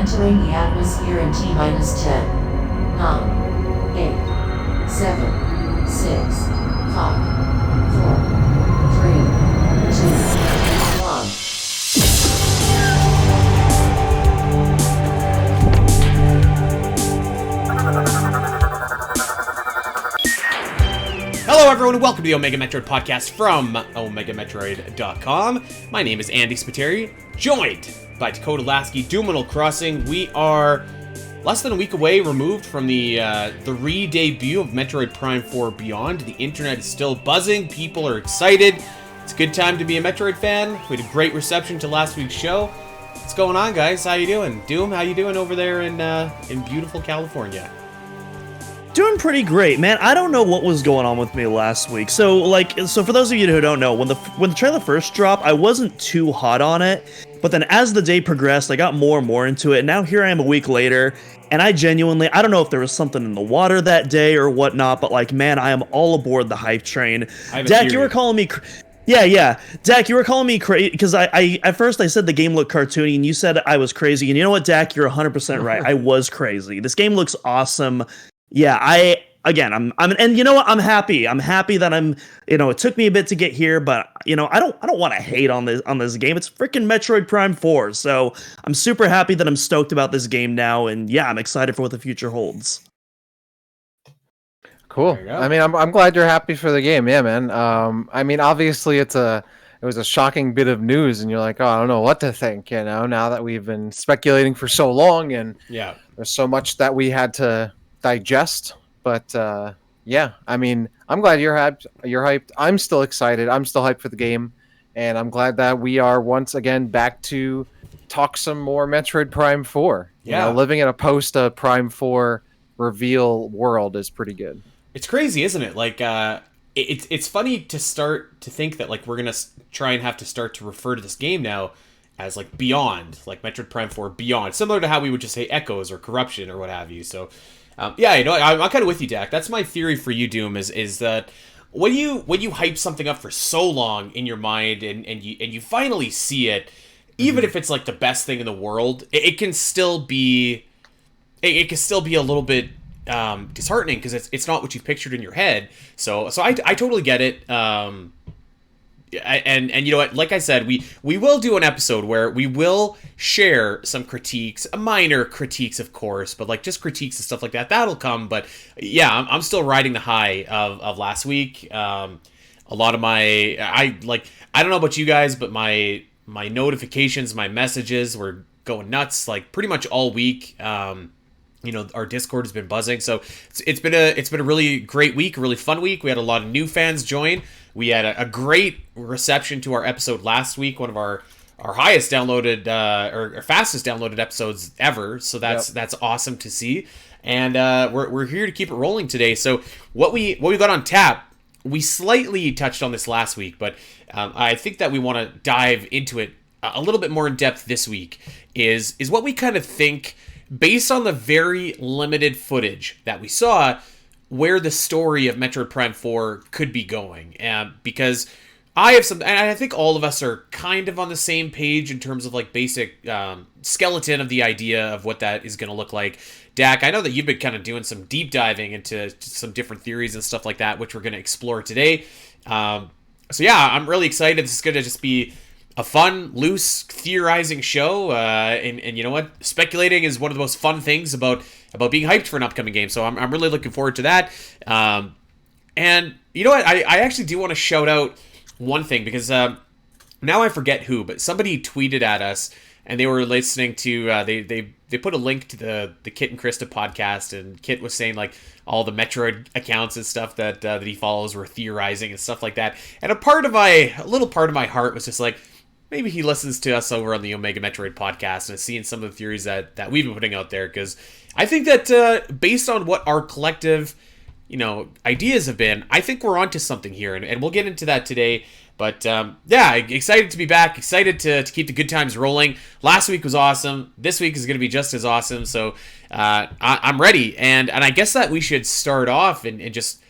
Entering the atmosphere in T-minus 10, 9, 8, 7, 6, 5, 4, 3, 2, 1. Hello everyone and welcome to the Omega Metroid podcast from OmegaMetroid.com. My name is Andy Spiteri, joined by Dakota Lasky, Doomino Crossing. We are less than a week away removed from the re-debut of Metroid Prime 4 Beyond. The internet is still buzzing, people are excited. It's a good time to be a Metroid fan. We had a great reception to last week's show. What's going on, guys? How you doing? Doom, how you doing over there in beautiful California? Doing pretty great, man. I don't know what was going on with me last week. So for those of you who don't know, when the trailer first dropped, I wasn't too hot on it. But then as the day progressed, I got more and more into it. And now here I am a week later, and I don't know if there was something in the water that day or whatnot, but like, man, I am all aboard the hype train. Dak, you were calling me... Yeah. Dak, you were calling me crazy because I at first I said the game looked cartoony and you said I was crazy. And you know what, Dak, you're 100% right. I was crazy. This game looks awesome. Yeah, I'm and you know what? I'm happy. I'm happy that it took me a bit to get here, but I don't want to hate on this game. It's freaking Metroid Prime 4. So, I'm super happy that I'm stoked about this game now, and yeah, I'm excited for what the future holds. Cool. I mean, I'm glad you're happy for the game. Yeah, man. I mean, obviously it was a shocking bit of news and you're like, "Oh, I don't know what to think," now that we've been speculating for so long and there's so much that we had to digest, but yeah, I mean, I'm glad you're hyped. I'm still excited. I'm still hyped for the game, and I'm glad that we are once again back to talk some more Metroid Prime 4. Living in a post Prime 4 reveal world is pretty good. It's crazy, isn't it? Like, it's funny to start to think that like we're gonna try and have to start to refer to this game now as like Beyond, like Metroid Prime 4 Beyond, similar to how we would just say Echoes or Corruption or what have you. So. I'm kind of with you, Dak. That's my theory for you, Doom, is that when you hype something up for so long in your mind and you finally see it, even if it's like the best thing in the world, it can still be a little bit disheartening because it's not what you pictured in your head. So I totally get it. And you know what? Like I said, we will do an episode where we will share some critiques, minor critiques, of course, but like just critiques and stuff like that. That'll come. But yeah, I'm still riding the high of last week. A lot of I don't know about you guys, but my notifications, my messages were going nuts like pretty much all week. Our Discord has been buzzing, so it's been a really great week, a really fun week. We had a lot of new fans join. We had a great reception to our episode last week, one of our highest downloaded or fastest downloaded episodes ever. So that's awesome to see, and we're here to keep it rolling today. So what we got on tap, we slightly touched on this last week, but I think that we want to dive into it a little bit more in depth this week. Is what we kind of think, based on the very limited footage that we saw, where the story of Metroid Prime 4 could be going. Because I have and I think all of us are kind of on the same page in terms of like basic skeleton of the idea of what that is going to look like. Dak, I know that you've been kind of doing some deep diving into some different theories and stuff like that, which we're going to explore today. So yeah, I'm really excited. This is going to just be a fun, loose, theorizing show, and you know what? Speculating is one of the most fun things about being hyped for an upcoming game, so I'm really looking forward to that. And you know what? I actually do want to shout out one thing, because now I forget who, but somebody tweeted at us, and they were listening to, they put a link to the Kit and Krista podcast, and Kit was saying like all the Metroid accounts and stuff that he follows were theorizing and stuff like that, and a little part of my heart was just like, maybe he listens to us over on the Omega Metroid podcast and is seeing some of the theories that we've been putting out there, because I think that based on what our collective, ideas have been, I think we're onto something here, and we'll get into that today. But yeah, excited to be back, excited to keep the good times rolling. Last week was awesome. This week is going to be just as awesome, so I'm ready. And I guess that we should start off and just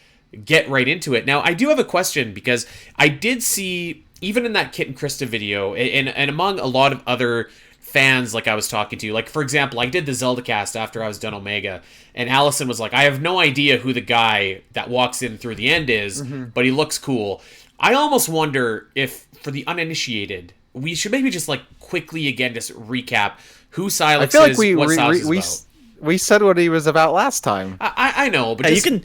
get right into it. Now, I do have a question, because I did see, even in that Kit and Krista video, and among a lot of other fans like I was talking to, like for example, I did the Zelda cast after I was done Omega, and Allison was like, I have no idea who the guy that walks in through the end is, but he looks cool. I almost wonder if, for the uninitiated, we should maybe just like quickly again just recap who Sylux I feel like is, what Sylux is about. We said what he was about last time. I know, but you can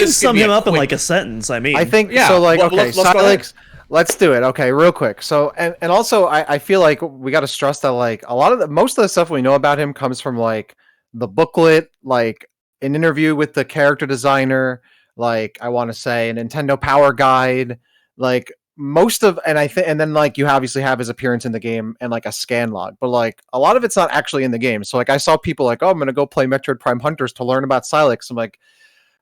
sum him up in like a sentence. I mean, I think yeah. so. Like, Well, okay, Sylux. Let's do it. Okay, real quick. So, and also, I feel like we got to stress that like most of the stuff we know about him comes from like the booklet, like an interview with the character designer, like I want to say a Nintendo Power Guide, like most of, and then like you obviously have his appearance in the game and like a scan log, but like a lot of it's not actually in the game. So like I saw people like, oh, I'm gonna go play Metroid Prime Hunters to learn about Sylux. I'm like,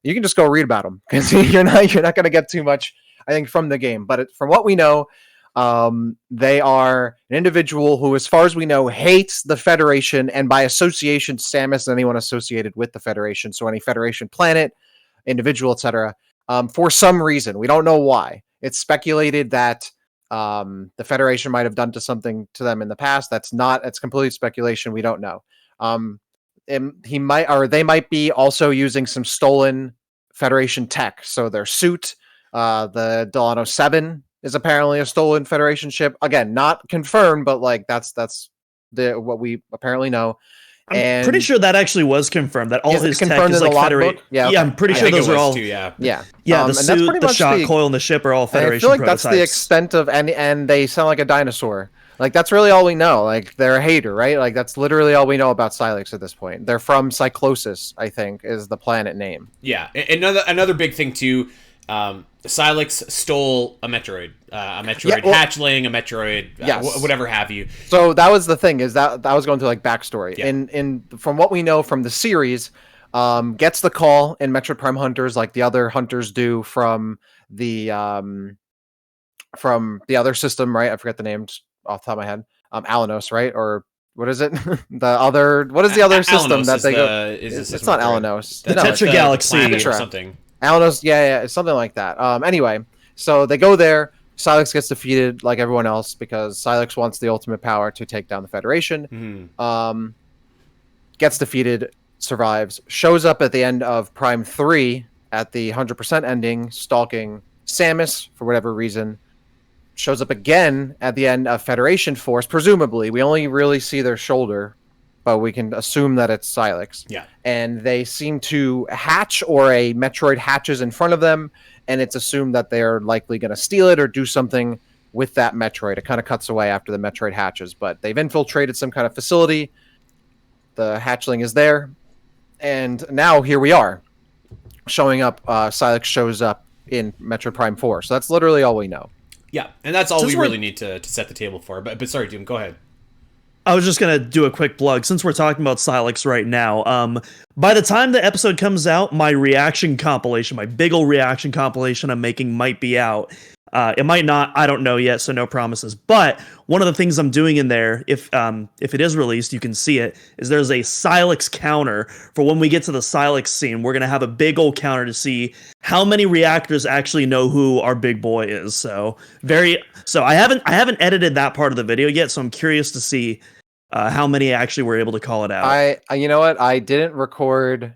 you can just go read about him because you're not gonna get too much, I think, from the game. But from what we know, they are an individual who, as far as we know, hates the Federation, and by association, Samus and anyone associated with the Federation. So any Federation planet, individual, etc. For some reason, we don't know why. It's speculated that the Federation might have done something to them in the past. It's complete speculation. We don't know. They might be also using some stolen Federation tech. So their suit, the Delano 7 is apparently a stolen Federation ship. Again, not confirmed, but like that's what we apparently know. I'm pretty sure that actually was confirmed. That all his tech is like Federation. Yeah, I'm pretty sure those are all. Yeah. The suit, the shot coil, and the ship are all Federation. I feel like prototypes. That's the extent of, and they sound like a dinosaur. Like that's really all we know. Like they're a hater, right? Like that's literally all we know about Sylux at this point. They're from Cyclosis, I think, is the planet name. Yeah, another big thing too. Sylux stole a Metroid, hatchling, a Metroid, whatever have you. So that was the thing, is that I was going through like backstory. Yeah. In from what we know from the series, gets the call in Metroid Prime Hunters like the other hunters do from the other system, right? I forget the names off the top of my head. Alanos, right? Or what is it? What is the other system that they go? It's not Alanos. The Tetra Galaxy or something. Alanos, yeah, it's something like that. Anyway, so they go there. Sylux gets defeated like everyone else because Sylux wants the ultimate power to take down the Federation. Gets defeated, survives, shows up at the end of Prime 3 at the 100% ending, stalking Samus for whatever reason. Shows up again at the end of Federation Force, presumably. We only really see their shoulder, but we can assume that it's Sylux. Yeah. And they seem to hatch, or a Metroid hatches in front of them, and it's assumed that they're likely going to steal it or do something with that Metroid. It kind of cuts away after the Metroid hatches, but they've infiltrated some kind of facility. The hatchling is there, and now here we are. Showing up, Sylux shows up in Metroid Prime 4, so that's literally all we know. Yeah, and that's all we really need to set the table for. But sorry, Doom, go ahead. I was just going to do a quick plug. Since we're talking about Sylux right now, by the time the episode comes out, my reaction compilation, my big ol' reaction compilation I'm making might be out. It might not, I don't know yet, so no promises. But one of the things I'm doing in there, if it is released, you can see it, is there's a Sylux counter for when we get to the Sylux scene. We're going to have a big old counter to see how many reactors actually know who our big boy is. So I haven't edited that part of the video yet, so I'm curious to see how many actually were able to call it out. You know what? I didn't record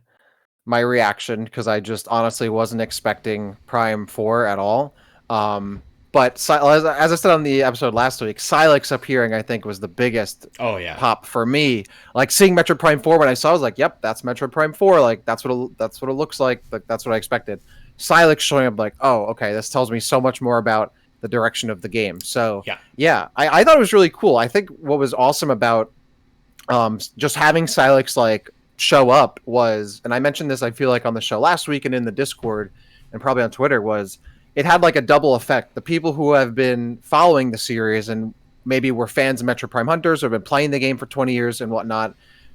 my reaction because I just honestly wasn't expecting Prime 4 at all. But as I said on the episode last week, Sylux appearing, I think, was the biggest pop for me. Like seeing Metroid Prime 4 when I saw, I was like, "Yep, that's Metroid Prime 4." Like that's what it looks like. Like that's what I expected. Sylux showing up, like, oh, okay, this tells me so much more about the direction of the game. So yeah, I thought it was really cool. I think what was awesome about just having Sylux like show up was, and I mentioned this, I feel like on the show last week and in the Discord and probably on Twitter, was it had like a double effect. The people who have been following the series and maybe were fans of Metroid Prime Hunters or have been playing the game for 20 years and whatnot,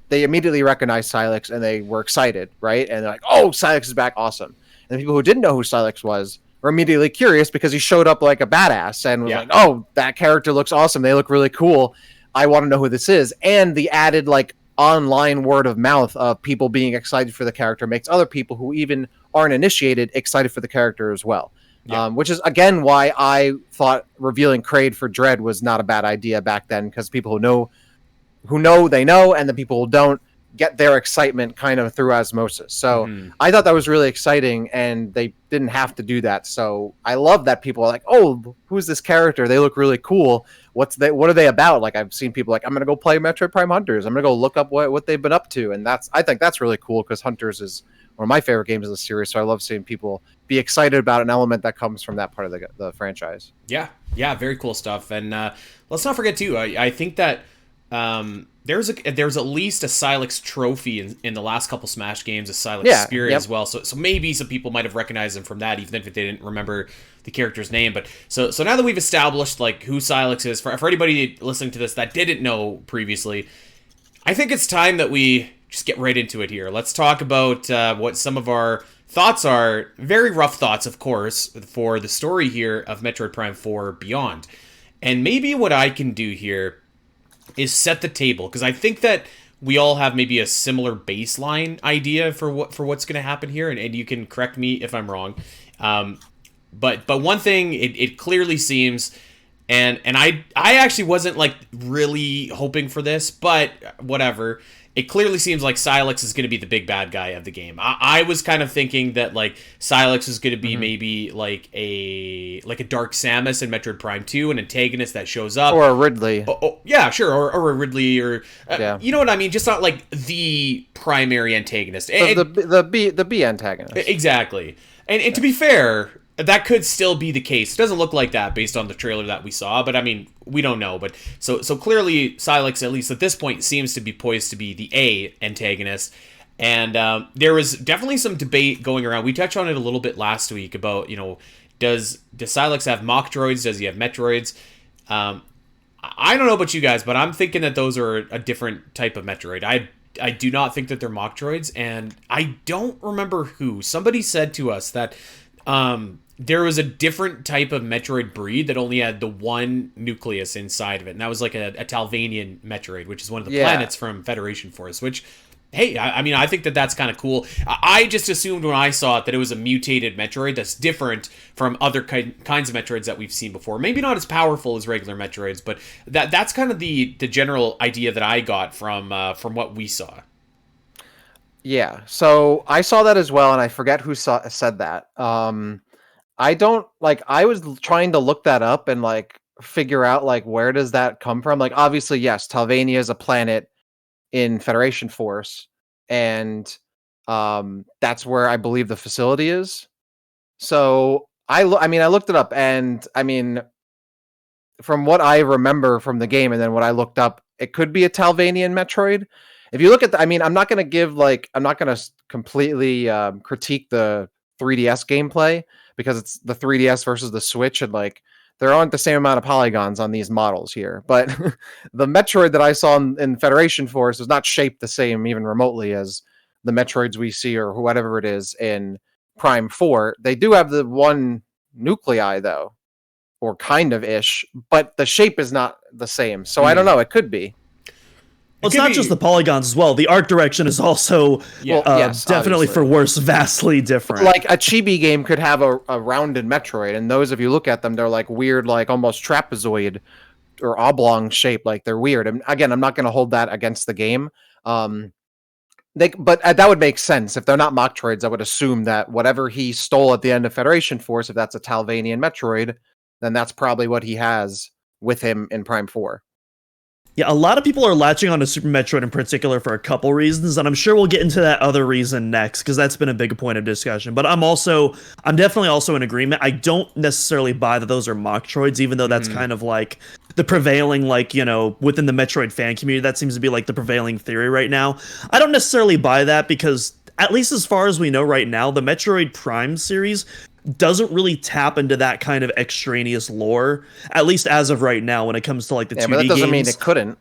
they immediately recognized Sylux and they were excited, right? And they're like, oh, Sylux is back, awesome. And the people who didn't know who Sylux was were immediately curious because he showed up like a badass and was like, oh, that character looks awesome. They look really cool. I want to know who this is. And the added like online word of mouth of people being excited for the character makes other people who even aren't initiated excited for the character as well. Yeah. Which is, again, why I thought revealing Kraid for Dread was not a bad idea back then, because people who know who know, they know, and the people who don't get their excitement kind of through osmosis. So I thought that was really exciting, and they didn't have to do that. So I love that people are like, oh, who's this character? They look really cool. What are they about? Like, I've seen people like, I'm gonna go play Metroid Prime Hunters. I'm gonna go look up what they've been up to, and I think that's really cool because Hunters is one of my favorite games of the series. So I love seeing people be excited about an element that comes from that part of the franchise. Yeah, very cool stuff. And let's not forget too. I think that there's at least a Sylux trophy in the last couple Smash games, a Sylux Spirit as well. So maybe some people might have recognized him from that, even if they didn't remember the character's name. But so now that we've established like who Sylux is, for anybody listening to this that didn't know previously, I think it's time that we just get right into it here. Let's talk about what some of our thoughts are. Very rough thoughts, of course, for the story here of Metroid Prime 4 Beyond. And maybe what I can do here is set the table, because I think that we all have maybe a similar baseline idea for what's going to happen here, and you can correct me if I'm wrong. But one thing it clearly seems, and I actually wasn't like really hoping for this, but whatever. It clearly seems like Sylux is going to be the big bad guy of the game. I was kind of thinking that like Sylux is going to be maybe like a Dark Samus in Metroid Prime 2, an antagonist that shows up, or a Ridley. Yeah, sure, or a Ridley, or you know what I mean. Just not like the primary antagonist. The B antagonist. Exactly. And to be fair, that could still be the case. It doesn't look like that based on the trailer that we saw, but I mean, we don't know. But so clearly, Sylux, at least at this point, seems to be poised to be the A antagonist. And there was definitely some debate going around. We touched on it a little bit last week about, does Sylux have Mochtroids? Does he have Metroids? I don't know about you guys, but I'm thinking that those are a different type of Metroid. I do not think that they're Mochtroids, and I don't remember who. Somebody said to us that there was a different type of Metroid breed that only had the one nucleus inside of it, and that was like a Talvanian Metroid, which is one of the planets from Federation Force, which, hey, I mean, I think that that's kind of cool. I just assumed when I saw it that it was a mutated Metroid that's different from other kinds of Metroids that we've seen before. Maybe not as powerful as regular Metroids, but that's kind of the general idea that I got from what we saw. Yeah, so I saw that as well, and I forget who said that. I was trying to look that up and like figure out like where does that come from? Like, obviously, yes, Talvania is a planet in Federation Force, and that's where I believe the facility is. So I looked it up, and I mean, from what I remember from the game, and then what I looked up, it could be a Talvanian Metroid. If you look at I'm not going to completely critique the 3DS gameplay, because it's the 3DS versus the Switch, and like there aren't the same amount of polygons on these models here. But the Metroid that I saw in Federation Force is not shaped the same even remotely as the Metroids we see or whatever it is in Prime 4. They do have the one nuclei though, or kind of ish, but the shape is not the same. So I don't know, it could be. Well, it's not just the polygons as well. The art direction is also yes, definitely obviously. for worse, vastly different. Like a chibi game could have a rounded Metroid, and those, if you look at them, they're like weird, like almost trapezoid or oblong shape. Like they're weird. And again, I'm not going to hold that against the game. But that would make sense. If they're not Mochtroids, I would assume that whatever he stole at the end of Federation Force, if that's a Talvanian Metroid, then that's probably what he has with him in Prime 4. Yeah, a lot of people are latching on to Super Metroid in particular for a couple reasons, and I'm sure we'll get into that other reason next, because that's been a big point of discussion. But I'm definitely also in agreement. I don't necessarily buy that those are Mochtroids, even though that's kind of like the prevailing, like, within the Metroid fan community, that seems to be like the prevailing theory right now. I don't necessarily buy that, because at least as far as we know right now, the Metroid Prime series doesn't really tap into that kind of extraneous lore, at least as of right now, when it comes to like the 2D games. But that doesn't mean it couldn't.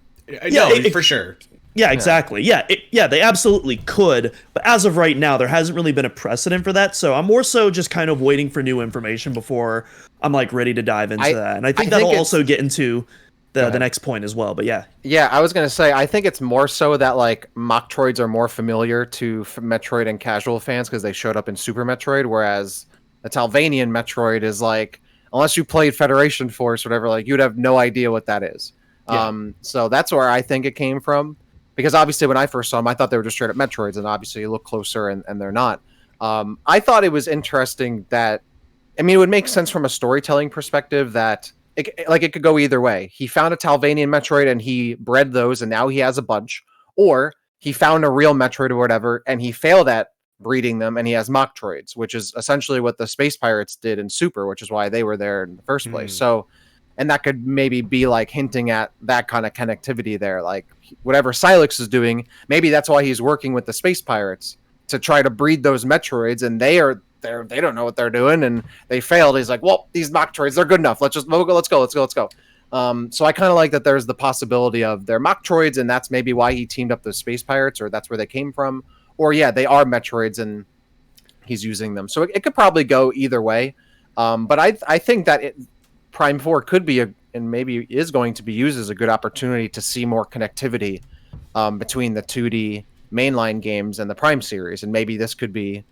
For sure. Yeah, exactly. Yeah, they absolutely could. But as of right now, there hasn't really been a precedent for that. So I'm more so just kind of waiting for new information before I'm like ready to dive into that. And I think that'll also get into the next point as well. But yeah. Yeah, I was going to say, I think it's more so that like Mochtroids are more familiar to Metroid and casual fans because they showed up in Super Metroid, whereas the Talvanian Metroid is like, unless you played Federation Force or whatever, like you'd have no idea what that is. So that's where I think it came from. Because obviously when I first saw them, I thought they were just straight up Metroids, and obviously you look closer and they're not. I thought it was interesting that, I mean, it would make sense from a storytelling perspective that it could go either way. He found a Talvanian Metroid and he bred those, and now he has a bunch. Or he found a real Metroid or whatever, and he failed at breeding them, and he has Mochtroids, which is essentially what the Space Pirates did in Super, which is why they were there in the first place. So, and that could maybe be like hinting at that kind of connectivity there. Like whatever Sylux is doing, maybe that's why he's working with the Space Pirates to try to breed those Metroids, and they don't know what they're doing, and they failed. He's like, well, these Mochtroids, they're good enough. Let's go. So I kind of like that there's the possibility of they're Mochtroids, and that's maybe why he teamed up the Space Pirates, or that's where they came from. Or yeah, they are Metroids, and he's using them. So it could probably go either way. But I think that Prime 4 could be and maybe is going to be used as a good opportunity to see more connectivity between the 2D mainline games and the Prime series, and maybe this could be,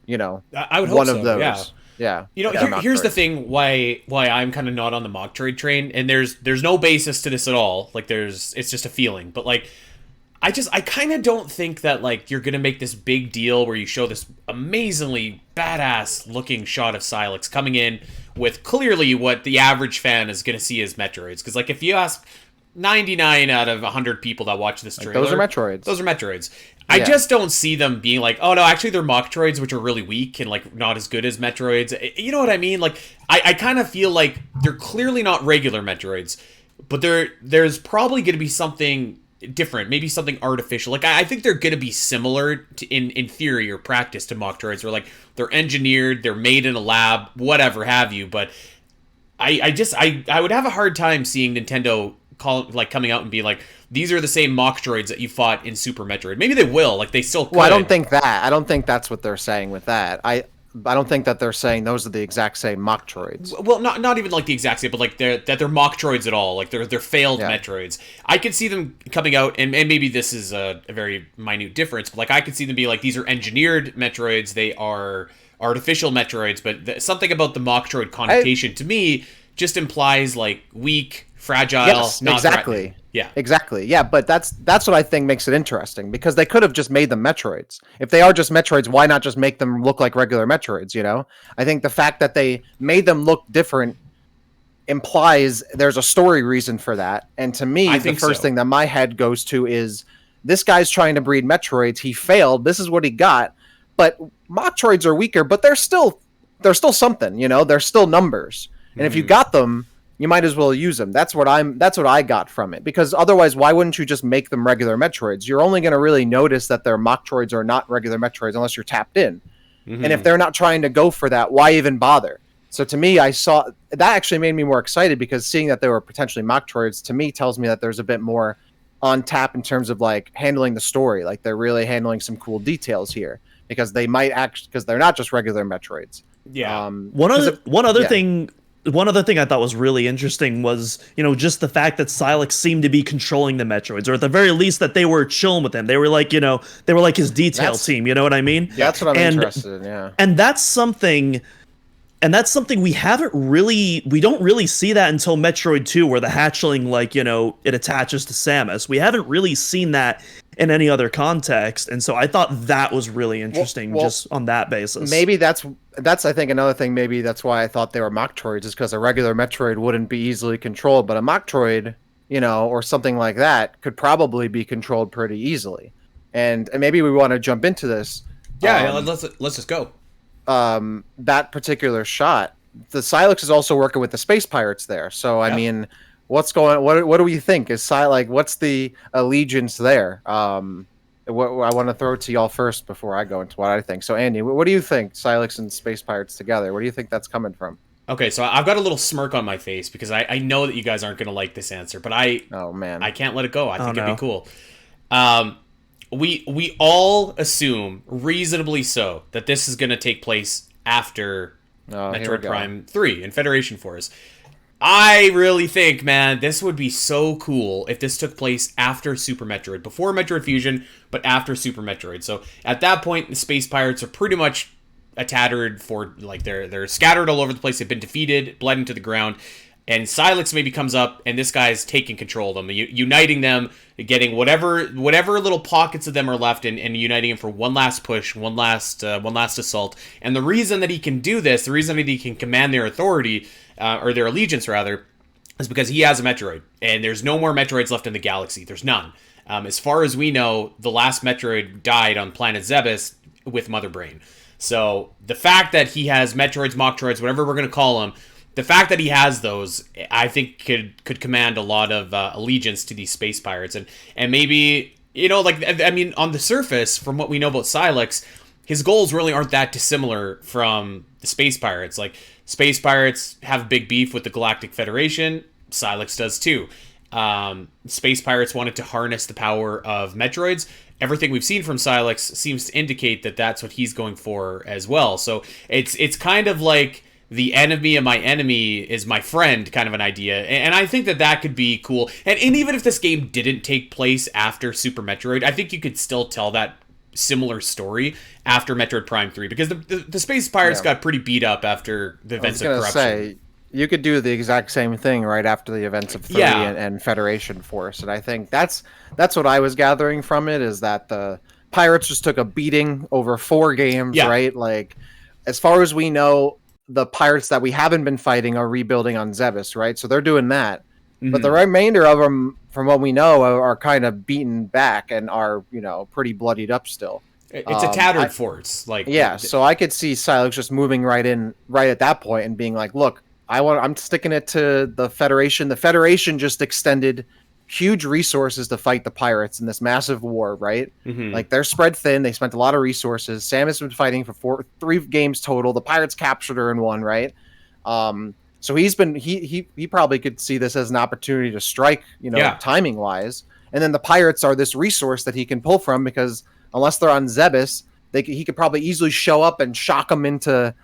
I would hope one so, of those. Yeah. Here's the thing why I'm kind of not on the Mochtroid train, and there's no basis to this at all. Like it's just a feeling, but like I kind of don't think that like you're gonna make this big deal where you show this amazingly badass looking shot of Sylux coming in with clearly what the average fan is gonna see as Metroids. Because like if you ask 99 out of 100 people that watch this trailer, those are Metroids. I just don't see them being like, oh no, actually they're Mochtroids, which are really weak and like not as good as Metroids. You know what I mean? Like I kind of feel like they're clearly not regular Metroids, but there's probably going to be something different, maybe something artificial. Like I think they're going to be similar to, in theory or practice, to Mochtroids, where like they're engineered, they're made in a lab, whatever have you. But I would have a hard time seeing Nintendo coming out and be like, these are the same Mochtroids that you fought in Super Metroid. Maybe they will, like they still could. Well, I don't think that's what they're saying with that. I don't think that they're saying those are the exact same Mochtroids. Well, not even like the exact same, but like they're Mochtroids at all. Like they're failed Metroids. I could see them coming out, and maybe this is a very minute difference, but like I could see them be like, these are engineered Metroids, they are artificial Metroids, but something about the Mochtroid connotation to me just implies like weak, fragile, yes, not exactly. threatening. Yeah. Exactly. Yeah, but that's what I think makes it interesting, because they could have just made them Metroids. If they are just Metroids, why not just make them look like regular Metroids, I think the fact that they made them look different implies there's a story reason for that. And to me, the first thing that my head goes to is, this guy's trying to breed Metroids, he failed, this is what he got. But Mochtroids are weaker, but they're still something, they're still numbers. And if you got them, you might as well use them. That's what I got from it. Because otherwise, why wouldn't you just make them regular Metroids? You're only going to really notice that they're Mochtroids or not regular Metroids unless you're tapped in. Mm-hmm. And if they're not trying to go for that, why even bother? So to me, I saw that actually made me more excited, because seeing that they were potentially Mochtroids to me tells me that there's a bit more on tap in terms of like handling the story. Like they're really handling some cool details here, because they might because they're not just regular Metroids. Yeah. One other thing I thought was really interesting was, just the fact that Sylux seemed to be controlling the Metroids, or at the very least that they were chilling with him. They were like, they were like his detail team. You know what I mean? That's what I'm interested in. Yeah. And that's something we don't really see that until Metroid 2, where the hatchling, it attaches to Samus. We haven't really seen that in any other context, and so I thought that was really interesting, just on that basis. Maybe that's I think another thing. Maybe that's why I thought they were Mochtroids, is because a regular Metroid wouldn't be easily controlled, but a Mochtroid, or something like that, could probably be controlled pretty easily. And maybe we want to jump into this. Yeah, let's just go. That particular shot, the Sylux is also working with the Space Pirates there. So I mean, what's going? What do we think? Is what's the allegiance there? I want to throw it to y'all first before I go into what I think. So Andy, what do you think? Sylux and Space Pirates together. Where do you think that's coming from? Okay, so I've got a little smirk on my face because I know that you guys aren't going to like this answer, but I can't let it go. I think it'd be cool. We all assume, reasonably so, that this is going to take place after Metroid Prime 3 and Federation Force. I really think, man, this would be so cool if this took place after Super Metroid. Before Metroid Fusion, but after Super Metroid. So at that point, the Space Pirates are pretty much they're scattered all over the place. They've been defeated, bled into the ground. and Sylux maybe comes up, and this guy's taking control of them, uniting them, getting whatever little pockets of them are left, and uniting them for one last push, one last assault. And the reason that he can do this, the reason that he can command their authority, or their allegiance rather, is because he has a Metroid, and there's no more Metroids left in the galaxy. There's none. As far as we know, the last Metroid died on planet Zebes with Mother Brain. So the fact that he has Metroids, Mochtroids, whatever we're going to call them, the fact that he has those, I think could command a lot of allegiance to these space pirates. And maybe, on the surface, from what we know about Sylux, his goals really aren't that dissimilar from the space pirates. Like, space pirates have a big beef with the Galactic Federation. Sylux does too. Space pirates wanted to harness the power of Metroids. Everything we've seen from Sylux seems to indicate that that's what he's going for as well. So it's kind of like the enemy of my enemy is my friend kind of an idea. And I think that could be cool. And even if this game didn't take place after Super Metroid, I think you could still tell that similar story after Metroid Prime 3, because the space pirates got pretty beat up after the events of corruption. Say, you could do the exact same thing right after the events of 3 and Federation Force, and I think that's what I was gathering from it, is that the pirates just took a beating over 4 games, right? Like, as far as we know, the pirates that we haven't been fighting are rebuilding on Zebes, right? So they're doing that. Mm-hmm. But the remainder of them, from what we know, are kind of beaten back and are, pretty bloodied up still. It's a tattered force. So I could see Sylux just moving right at that point and being like, look, I'm sticking it to the Federation. The Federation just extended huge resources to fight the pirates in this massive war, right? Mm-hmm. Like, they're spread thin. They spent a lot of resources. Samus been fighting for 3 games total. The pirates captured her in 1, right? So he probably could see this as an opportunity to strike, timing wise. And then the pirates are this resource that he can pull from, because unless they're on Zebes, he could probably easily show up and shock them into,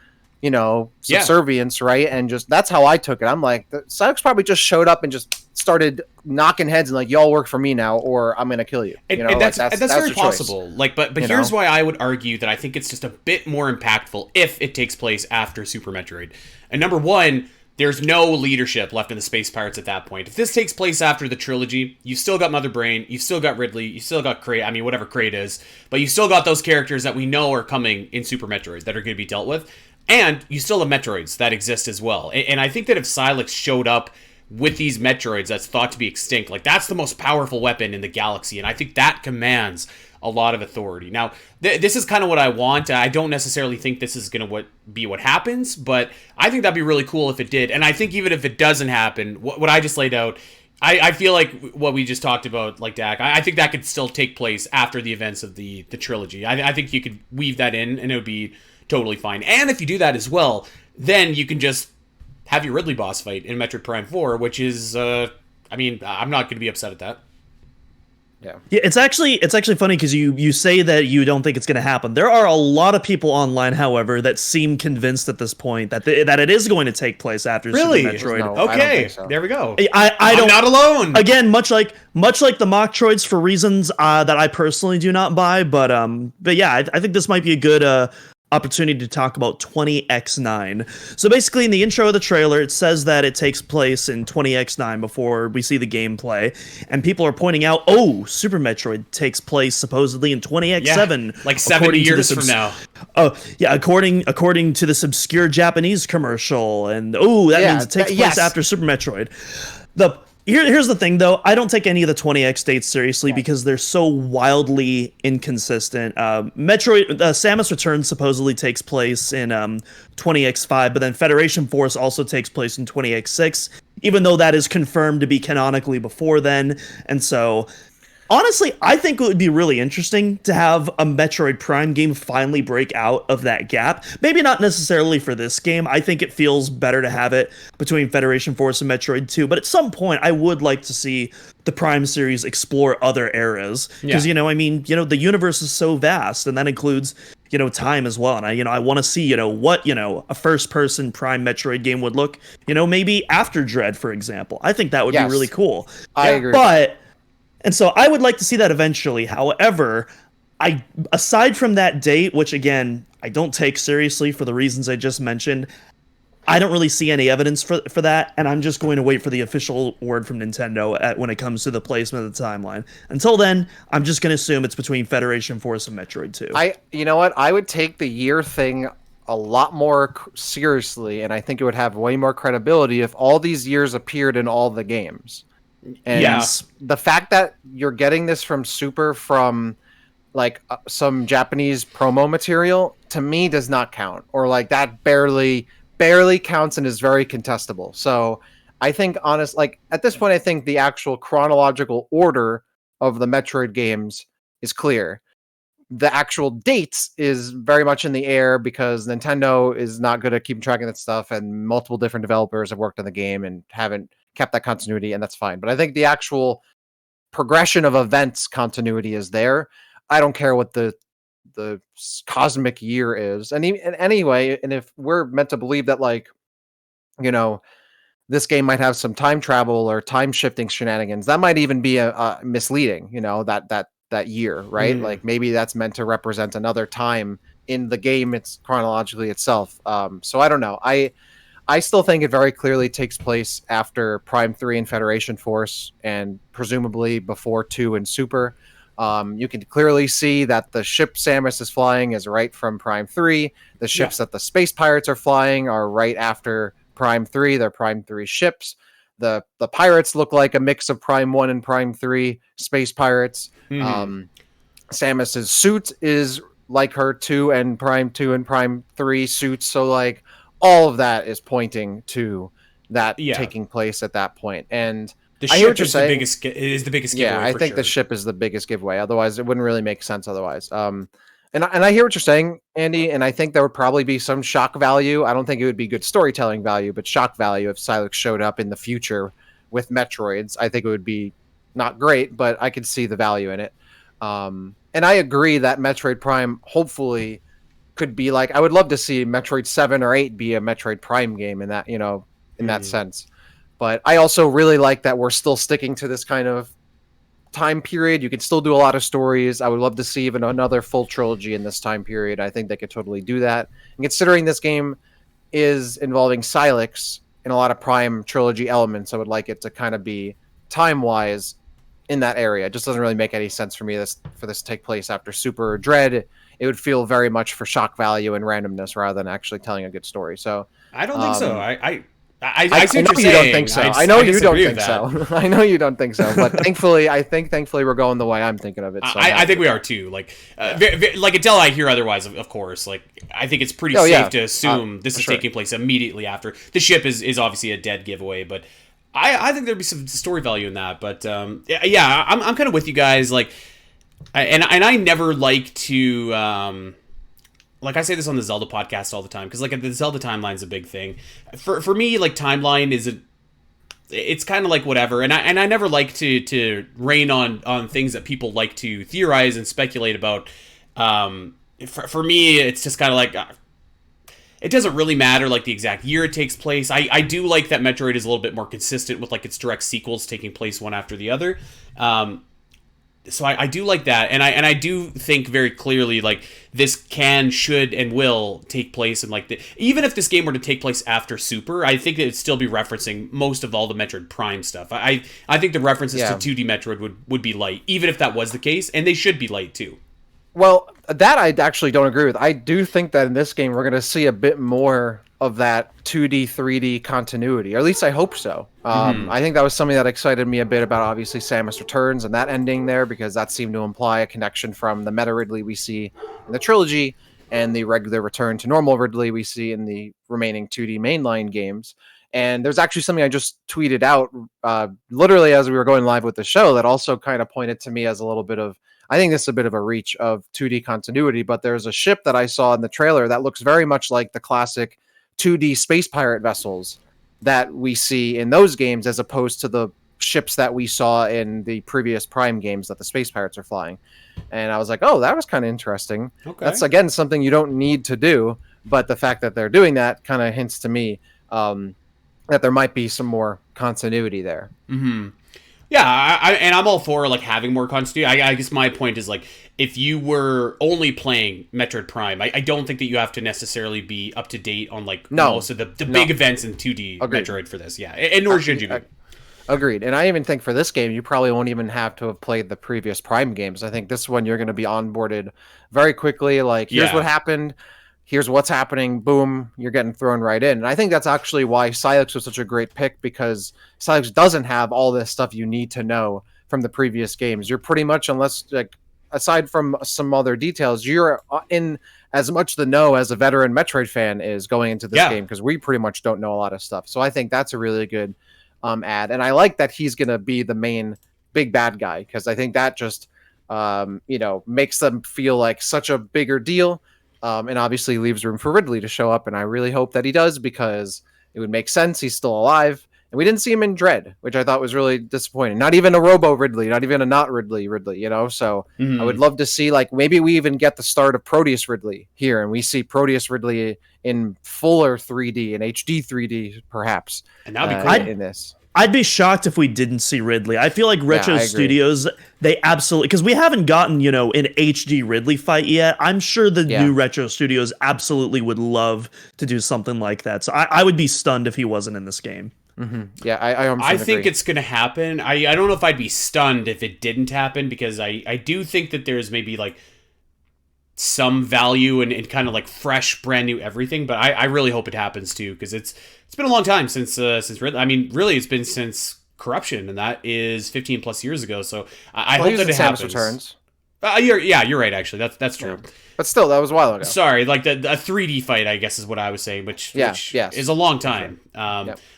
subservience, right? And just, that's how I took it. I'm like, Sylux probably just showed up and just started knocking heads and like, y'all work for me now, or I'm gonna kill you. And that's very possible. Like, but here's why I would argue that I think it's just a bit more impactful if it takes place after Super Metroid. And number one, there's no leadership left in the Space Pirates at that point. If this takes place after the trilogy, you've still got Mother Brain, you've still got Ridley, you still got Kraid, whatever Kraid is, but you still got those characters that we know are coming in Super Metroid that are going to be dealt with, and you still have Metroids that exist as well. And I think that if Sylux showed up with these Metroids that's thought to be extinct, like, that's the most powerful weapon in the galaxy, and I think that commands a lot of authority. Now, this is kind of what I want. I don't necessarily think this is going to be what happens, but I think that'd be really cool if it did. And I think even if it doesn't happen, what I just laid out, I feel like what we just talked about, like Dak, I think that could still take place after the events of the trilogy. I think you could weave that in, and it would be totally fine. And if you do that as well, then you can just have your Ridley boss fight in Metroid Prime 4, which is, I'm not going to be upset at that. Yeah, it's actually funny because you say that you don't think it's going to happen. There are a lot of people online, however, that seem convinced at this point that that it is going to take place after Super Metroid. No, okay, there we go. I'm not alone. Again, much like the Mochtroids, for reasons that I personally do not buy, but yeah, I think this might be a good opportunity to talk about 20x9. So basically, in the intro of the trailer, it says that it takes place in 20x9 before we see the gameplay, and people are pointing out, Super Metroid takes place supposedly in 20x7, like 70 years from now. Oh yeah, according to this obscure Japanese commercial, and that means it takes place after Super Metroid. Here's the thing, though. I don't take any of the 20x dates seriously because they're so wildly inconsistent. Samus Returns supposedly takes place in 20x5, but then Federation Force also takes place in 20x6, even though that is confirmed to be canonically before then. And so, honestly, I think it would be really interesting to have a Metroid Prime game finally break out of that gap. Maybe not necessarily for this game. I think it feels better to have it between Federation Force and Metroid 2. But at some point, I would like to see the Prime series explore other eras. Because, the universe is so vast, and that includes, time as well. And I want to see, what, a first-person Prime Metroid game would look, maybe after Dread, for example. I think that would be really cool. I agree. And so I would like to see that eventually. However, aside from that date, which again, I don't take seriously for the reasons I just mentioned, I don't really see any evidence for that, and I'm just going to wait for the official word from Nintendo when it comes to the placement of the timeline. Until then, I'm just going to assume it's between Federation Force and Metroid 2. You know what? I would take the year thing a lot more seriously, and I think it would have way more credibility if all these years appeared in all the games. And Yes. the fact that you're getting this from Super from like some Japanese promo material to me does not count, or like that barely counts and is very contestable. So I think like at this point, I think the actual chronological order of the Metroid games is clear. The actual dates is very much in the air because Nintendo is not good at keeping track of that stuff, and multiple different developers have worked on the game and haven't kept that continuity, and that's fine. But I think the actual progression of events continuity is there. I don't care what the cosmic year is. And anyway, and if we're meant to believe that, like, you know, this game might have some time travel or time shifting shenanigans, that might even be a misleading, that year, right? Like maybe that's meant to represent another time in the game it's chronologically itself. So I don't know. I still think it very clearly takes place after Prime 3 and Federation Force, and presumably before 2 and Super. You can clearly see that the ship Samus is flying is right from Prime 3. The ships that the Space Pirates are flying are right after Prime 3. They're Prime 3 ships. The pirates look like a mix of Prime 1 and Prime 3 Space Pirates. Samus's suit is like her 2 and Prime 3 suits. So, like, all of that is pointing to that taking place at that point. And the I hear what ship you're is saying. the biggest giveaway. Yeah, I think the ship is the biggest giveaway. Otherwise, it wouldn't really make sense otherwise. And I hear what you're saying, Andy, and I think there would probably be some shock value. I don't think it would be good storytelling value, but shock value if Sylux showed up in the future with Metroids. I think it would be not great, but I could see the value in it. And I agree that Metroid Prime hopefully could be like, I would love to see Metroid 7 or 8 be a Metroid Prime game in that, in that sense. But I also really like that we're still sticking to this kind of time period. You can still do a lot of stories. I would love to see even another full trilogy in this time period. I think they could totally do that. And considering this game is involving Sylux and a lot of Prime trilogy elements, I would like it to kind of be time-wise in that area. It just doesn't really make any sense for me for this to take place after Super or Dread. It would feel very much for shock value and randomness rather than actually telling a good story. So I don't think so. I see I know what you're you saying. don't think so. I know you don't think so. I know you don't think so. But thankfully we're going the way I'm thinking of it. So I think we are too. Like, like until I hear otherwise, of course. Like, I think it's pretty safe to assume this is taking place immediately after. The ship is obviously a dead giveaway, but I think there'd be some story value in that. But I'm kind of with you guys. Like, and I never like to. Like, I say this on the Zelda podcast all the time, because, like, the Zelda timeline is a big thing. For me, like, timeline it's kind of like whatever, and I never like to rain on things that people like to theorize and speculate about. For me, it's just kind of like, it doesn't really matter, like, the exact year it takes place. I do like that Metroid is a little bit more consistent with, like, its direct sequels taking place one after the other. So I do like that, and I do think very clearly, like, this can, should, and will take place in, like, even if this game were to take place after Super, I think that it'd still be referencing most of all the Metroid Prime stuff. I think the references to 2D Metroid would be light, even if that was the case, and they should be light too. Well, that I actually don't agree with. I do think that in this game we're going to see a bit more of that 2D, 3D continuity, or at least I hope so. I think that was something that excited me a bit about, obviously, Samus Returns and that ending there, because that seemed to imply a connection from the Meta Ridley we see in the trilogy and the regular return to normal Ridley we see in the remaining 2D mainline games. And there's actually something I just tweeted out literally as we were going live with the show that also kind of pointed to me as a little bit of, I think this is a bit of a reach of 2D continuity, but there's a ship that I saw in the trailer that looks very much like the classic 2D space pirate vessels that we see in those games, as opposed to the ships that we saw in the previous Prime games that the space pirates are flying. And I was like, oh, that was kind of interesting. Okay. That's, again, something you don't need to do, but the fact that they're doing that kind of hints to me that there might be some more continuity there. Mm-hmm. Yeah, and I'm all for like having more continuity. I guess my point is like if you were only playing Metroid Prime, I don't think that you have to necessarily be up to date on like most of the big events in 2D Agreed. Metroid for this. Yeah, and nor should you be. Agreed. And I even think for this game, you probably won't even have to have played the previous Prime games. I think this one you're going to be onboarded very quickly. Like, here's what happened. Here's what's happening. Boom, you're getting thrown right in. And I think that's actually why Sylux was such a great pick, because Sylux doesn't have all this stuff you need to know from the previous games. You're pretty much, unless like aside from some other details, you're in as much the know as a veteran Metroid fan is going into this game, because we pretty much don't know a lot of stuff. So I think that's a really good ad, and I like that he's going to be the main big bad guy, because I think that just makes them feel like such a bigger deal, and obviously leaves room for Ridley to show up, and I really hope that he does, because it would make sense. He's still alive, and we didn't see him in Dread, which I thought was really disappointing. Not even a Robo Ridley, not even a not Ridley, so I would love to see, like, maybe we even get the start of Proteus Ridley here, and we see Proteus Ridley in fuller 3D and HD 3D perhaps, and that'd be cool in this. I'd be shocked if we didn't see Ridley. I feel like Retro Studios, they absolutely, because we haven't gotten, an HD Ridley fight yet. I'm sure the new Retro Studios absolutely would love to do something like that. So I would be stunned if he wasn't in this game. Mm-hmm. Yeah, I think agree. it's going to happen. I don't know if I'd be stunned if it didn't happen, because I do think that there's maybe like some value in kind of like fresh, brand new everything. But I really hope it happens too, because it's been a long time since Ridley. I mean, really, it's been since Corruption, and that is 15 plus years ago. So I hope that it happens. Returns. You're right. Actually, that's true. Yeah. But still, that was a while ago. Sorry, like a 3D fight, I guess is what I was saying, which is a long time.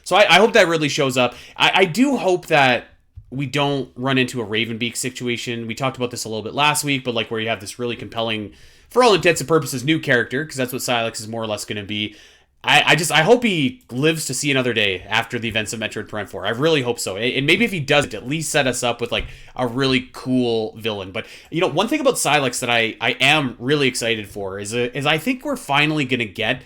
So I hope that Ridley shows up. I do hope that we don't run into a Ravenbeak situation. We talked about this a little bit last week, but like where you have this really compelling, for all intents and purposes, new character, because that's what Sylux is more or less going to be. I hope he lives to see another day after the events of Metroid Prime 4. I really hope so. And maybe if he doesn't, at least set us up with like a really cool villain. But one thing about Sylux that I am really excited for is I think we're finally going to get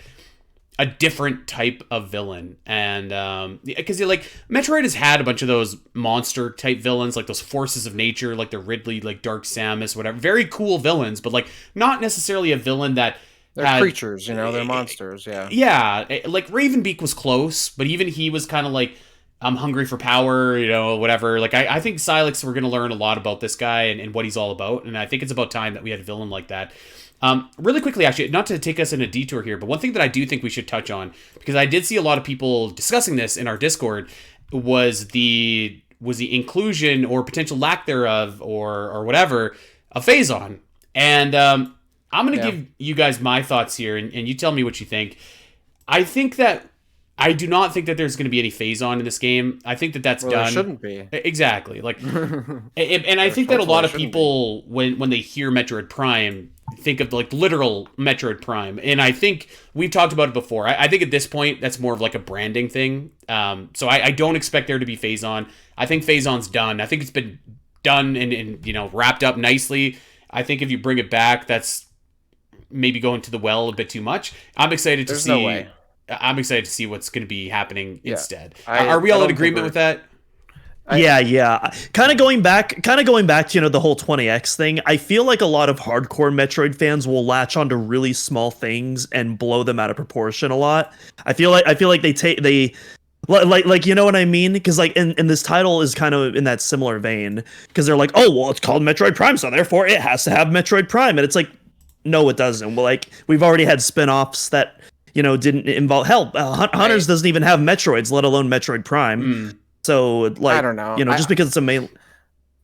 a different type of villain. And because like Metroid has had a bunch of those monster type villains, like those forces of nature, like the Ridley, like Dark Samus, whatever. Very cool villains, but like not necessarily a villain that they're creatures, they're monsters, yeah. Yeah, like Ravenbeak was close, but even he was kind of like, I'm hungry for power, whatever. Like, I think Sylux, we're going to learn a lot about this guy and what he's all about, and I think it's about time that we had a villain like that. Really quickly, actually, not to take us in a detour here, but one thing that I do think we should touch on, because I did see a lot of people discussing this in our Discord, was the inclusion or potential lack thereof or whatever of Phazon. And I'm going to give you guys my thoughts here, and you tell me what you think. I do not think that there's going to be any Phazon in this game. I think that's done. There shouldn't be. Exactly. Like, and I think that a lot of people, when they hear Metroid Prime, think of like literal Metroid Prime. And I think we've talked about it before. I think at this point, that's more of like a branding thing. So I don't expect there to be Phazon. I think Phazon's done. I think it's been done and wrapped up nicely. I think if you bring it back, that's maybe going to the well a bit too much. I'm excited to see. No way. I'm excited to see what's going to be happening instead. Are we all in agreement with that? Yeah. Kind of going back to the whole 20x thing. I feel like a lot of hardcore Metroid fans will latch onto really small things and blow them out of proportion a lot. I feel like they like you know what I mean? Because like and this title is kind of in that similar vein, because they're like, oh well, it's called Metroid Prime, so therefore it has to have Metroid Prime, and it's like, no, it doesn't. Well, like we've already had spin-offs that didn't involve Hunters doesn't even have Metroids, let alone Metroid Prime. So like, I don't know. Just because it's a main.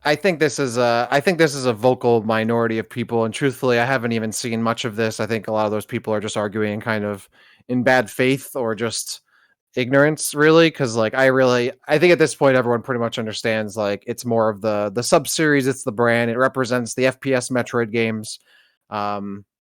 I think this is a vocal minority of people, and truthfully, I haven't even seen much of this. I think a lot of those people are just arguing kind of in bad faith or just ignorance, really, because like I think at this point everyone pretty much understands like it's more of the sub series, it's the brand, it represents the FPS Metroid games.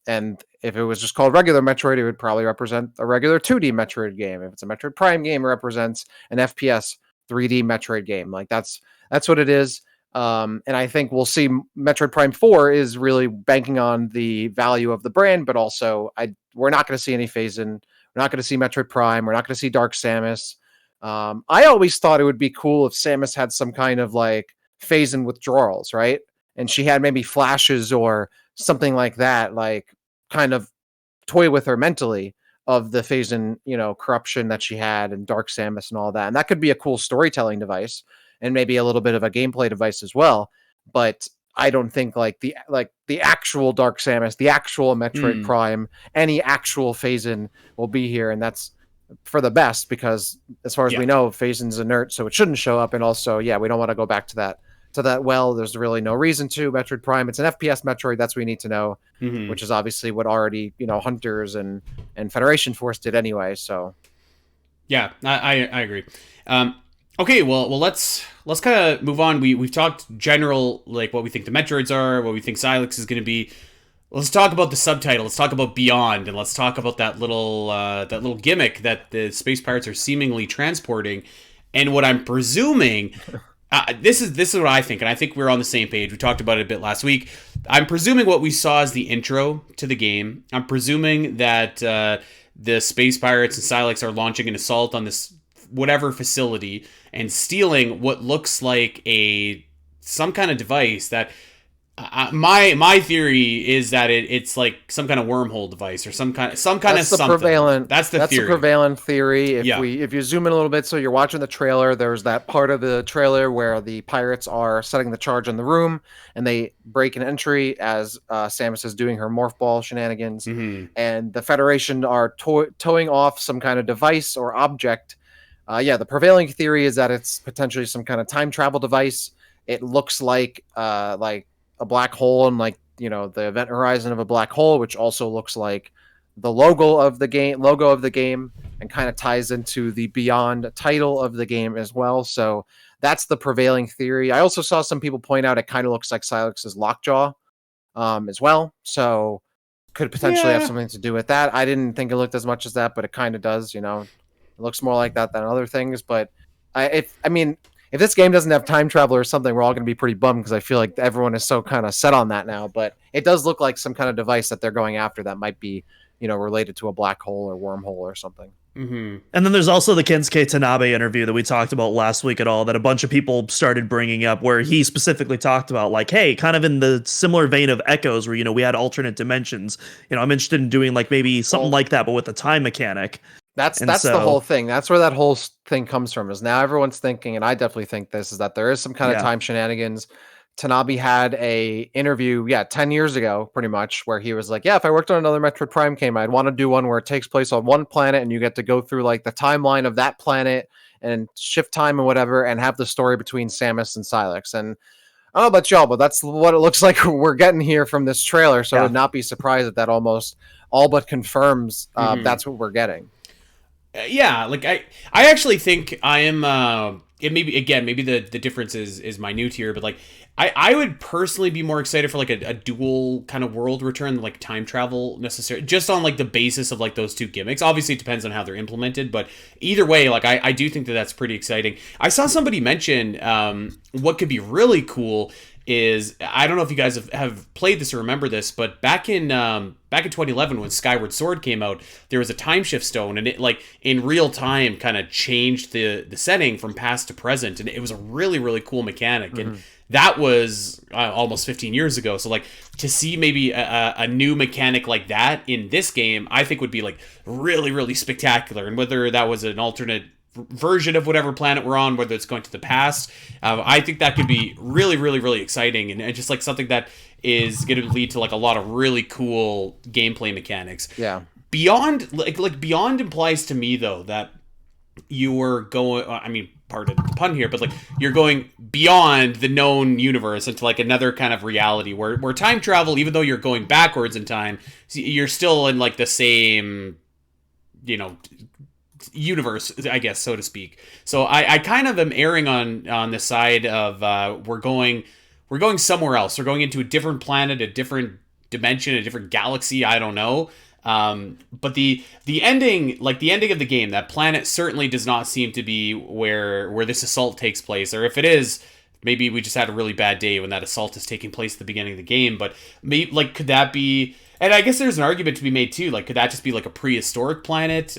And if it was just called regular Metroid, it would probably represent a regular 2D Metroid game. If it's a Metroid Prime game, it represents an FPS 3D Metroid game. Like that's what it is. And I think we'll see Metroid Prime 4 is really banking on the value of the brand, but also we're not going to see any Phazon. We're not going to see Metroid Prime. We're not going to see Dark Samus. I always thought it would be cool if Samus had some kind of like phase in withdrawals, right? And she had maybe flashes or something like that, like kind of toy with her mentally of the phase in, corruption that she had and Dark Samus and all that. And that could be a cool storytelling device and maybe a little bit of a gameplay device as well. But I don't think like the actual Dark Samus, the actual Metroid Prime, any actual phase in will be here, and that's for the best because as far as we know, Phasen's inert, so it shouldn't show up. And also, yeah, we don't want to go back to that. Well, there's really no reason to. Metroid Prime, it's an FPS Metroid. That's what we need to know, which is obviously what already Hunters and Federation Force did anyway. So, yeah, I agree. Okay, well, let's kind of move on. We've talked general like what we think the Metroids are, what we think Sylux is going to be. Let's talk about the subtitle. Let's talk about Beyond, and let's talk about that little gimmick that the space pirates are seemingly transporting. And what I'm presuming, this is what I think, and I think we're on the same page. We talked about it a bit last week. I'm presuming what we saw is the intro to the game. I'm presuming that the space pirates and Sylux are launching an assault on this whatever facility and stealing what looks like some kind of device that. My theory is that it's like some kind of wormhole device or some kind of something. That's the prevalent theory. If you zoom in a little bit, so you're watching the trailer, there's that part of the trailer where the pirates are setting the charge on the room and they break an entry as Samus is doing her morph ball shenanigans, and the Federation are towing off some kind of device or object. The prevailing theory is that it's potentially some kind of time travel device. It looks like a black hole and the event horizon of a black hole, which also looks like the logo of the game and kind of ties into the Beyond title of the game as well. So that's the prevailing theory. I also saw some people point out it kind of looks like Sylux's lockjaw as well. So could potentially have something to do with that. I didn't think it looked as much as that, but it kind of does, It looks more like that than other things. But if this game doesn't have time travel or something, we're all going to be pretty bummed because I feel like everyone is so kind of set on that now. But it does look like some kind of device that they're going after that might be, related to a black hole or wormhole or something. And then there's also the Kensuke Tanabe interview that we talked about last week at all that a bunch of people started bringing up where he specifically talked about like, hey, kind of in the similar vein of Echoes where, we had alternate dimensions. I'm interested in doing like maybe something like that, but with a time mechanic. That's the whole thing. That's where that whole thing comes from, is now everyone's thinking, and I definitely think this, is that there is some kind of time shenanigans. Tanabe had a interview, 10 years ago, pretty much, where he was like, if I worked on another Metroid Prime game, I'd want to do one where it takes place on one planet and you get to go through like the timeline of that planet and shift time and whatever and have the story between Samus and Sylux. And I don't know about y'all, but that's what it looks like we're getting here from this trailer. So I would not be surprised if that almost all but confirms that's what we're getting. Like I actually think I am. It maybe the difference is minute here, but like I would personally be more excited for like a dual kind of world return than like time travel necessarily, just on like the basis of like those two gimmicks. Obviously, it depends on how they're implemented, but either way, like I do think that's pretty exciting. I saw somebody mention what could be really cool is, I don't know if you guys have played this or remember this, but back in 2011 when Skyward Sword came out, there was a time shift stone, and it like in real time kind of changed the setting from past to present, and it was a really, really cool mechanic. And that was almost 15 years ago. So like to see maybe a new mechanic like that in this game, I think would be like really, really spectacular. And whether that was an alternate version of whatever planet we're on, whether it's going to the past, I think that could be really, really, really exciting, and just like something that is going to lead to like a lot of really cool gameplay mechanics. Beyond, like Beyond implies to me though that you are going, I mean, pardon the pun here, but like you're going beyond the known universe into like another kind of reality where time travel, even though you're going backwards in time, you're still in like the same, universe, I guess, so to speak. So I kind of am erring on the side of we're going somewhere else. We're going into a different planet, a different dimension, a different galaxy. I don't know. But the ending, like the ending of the game, that planet certainly does not seem to be where this assault takes place. Or if it is, maybe we just had a really bad day when that assault is taking place at the beginning of the game. But maybe, like, could that be And I guess there's an argument to be made too. Like, could that just be like a prehistoric planet?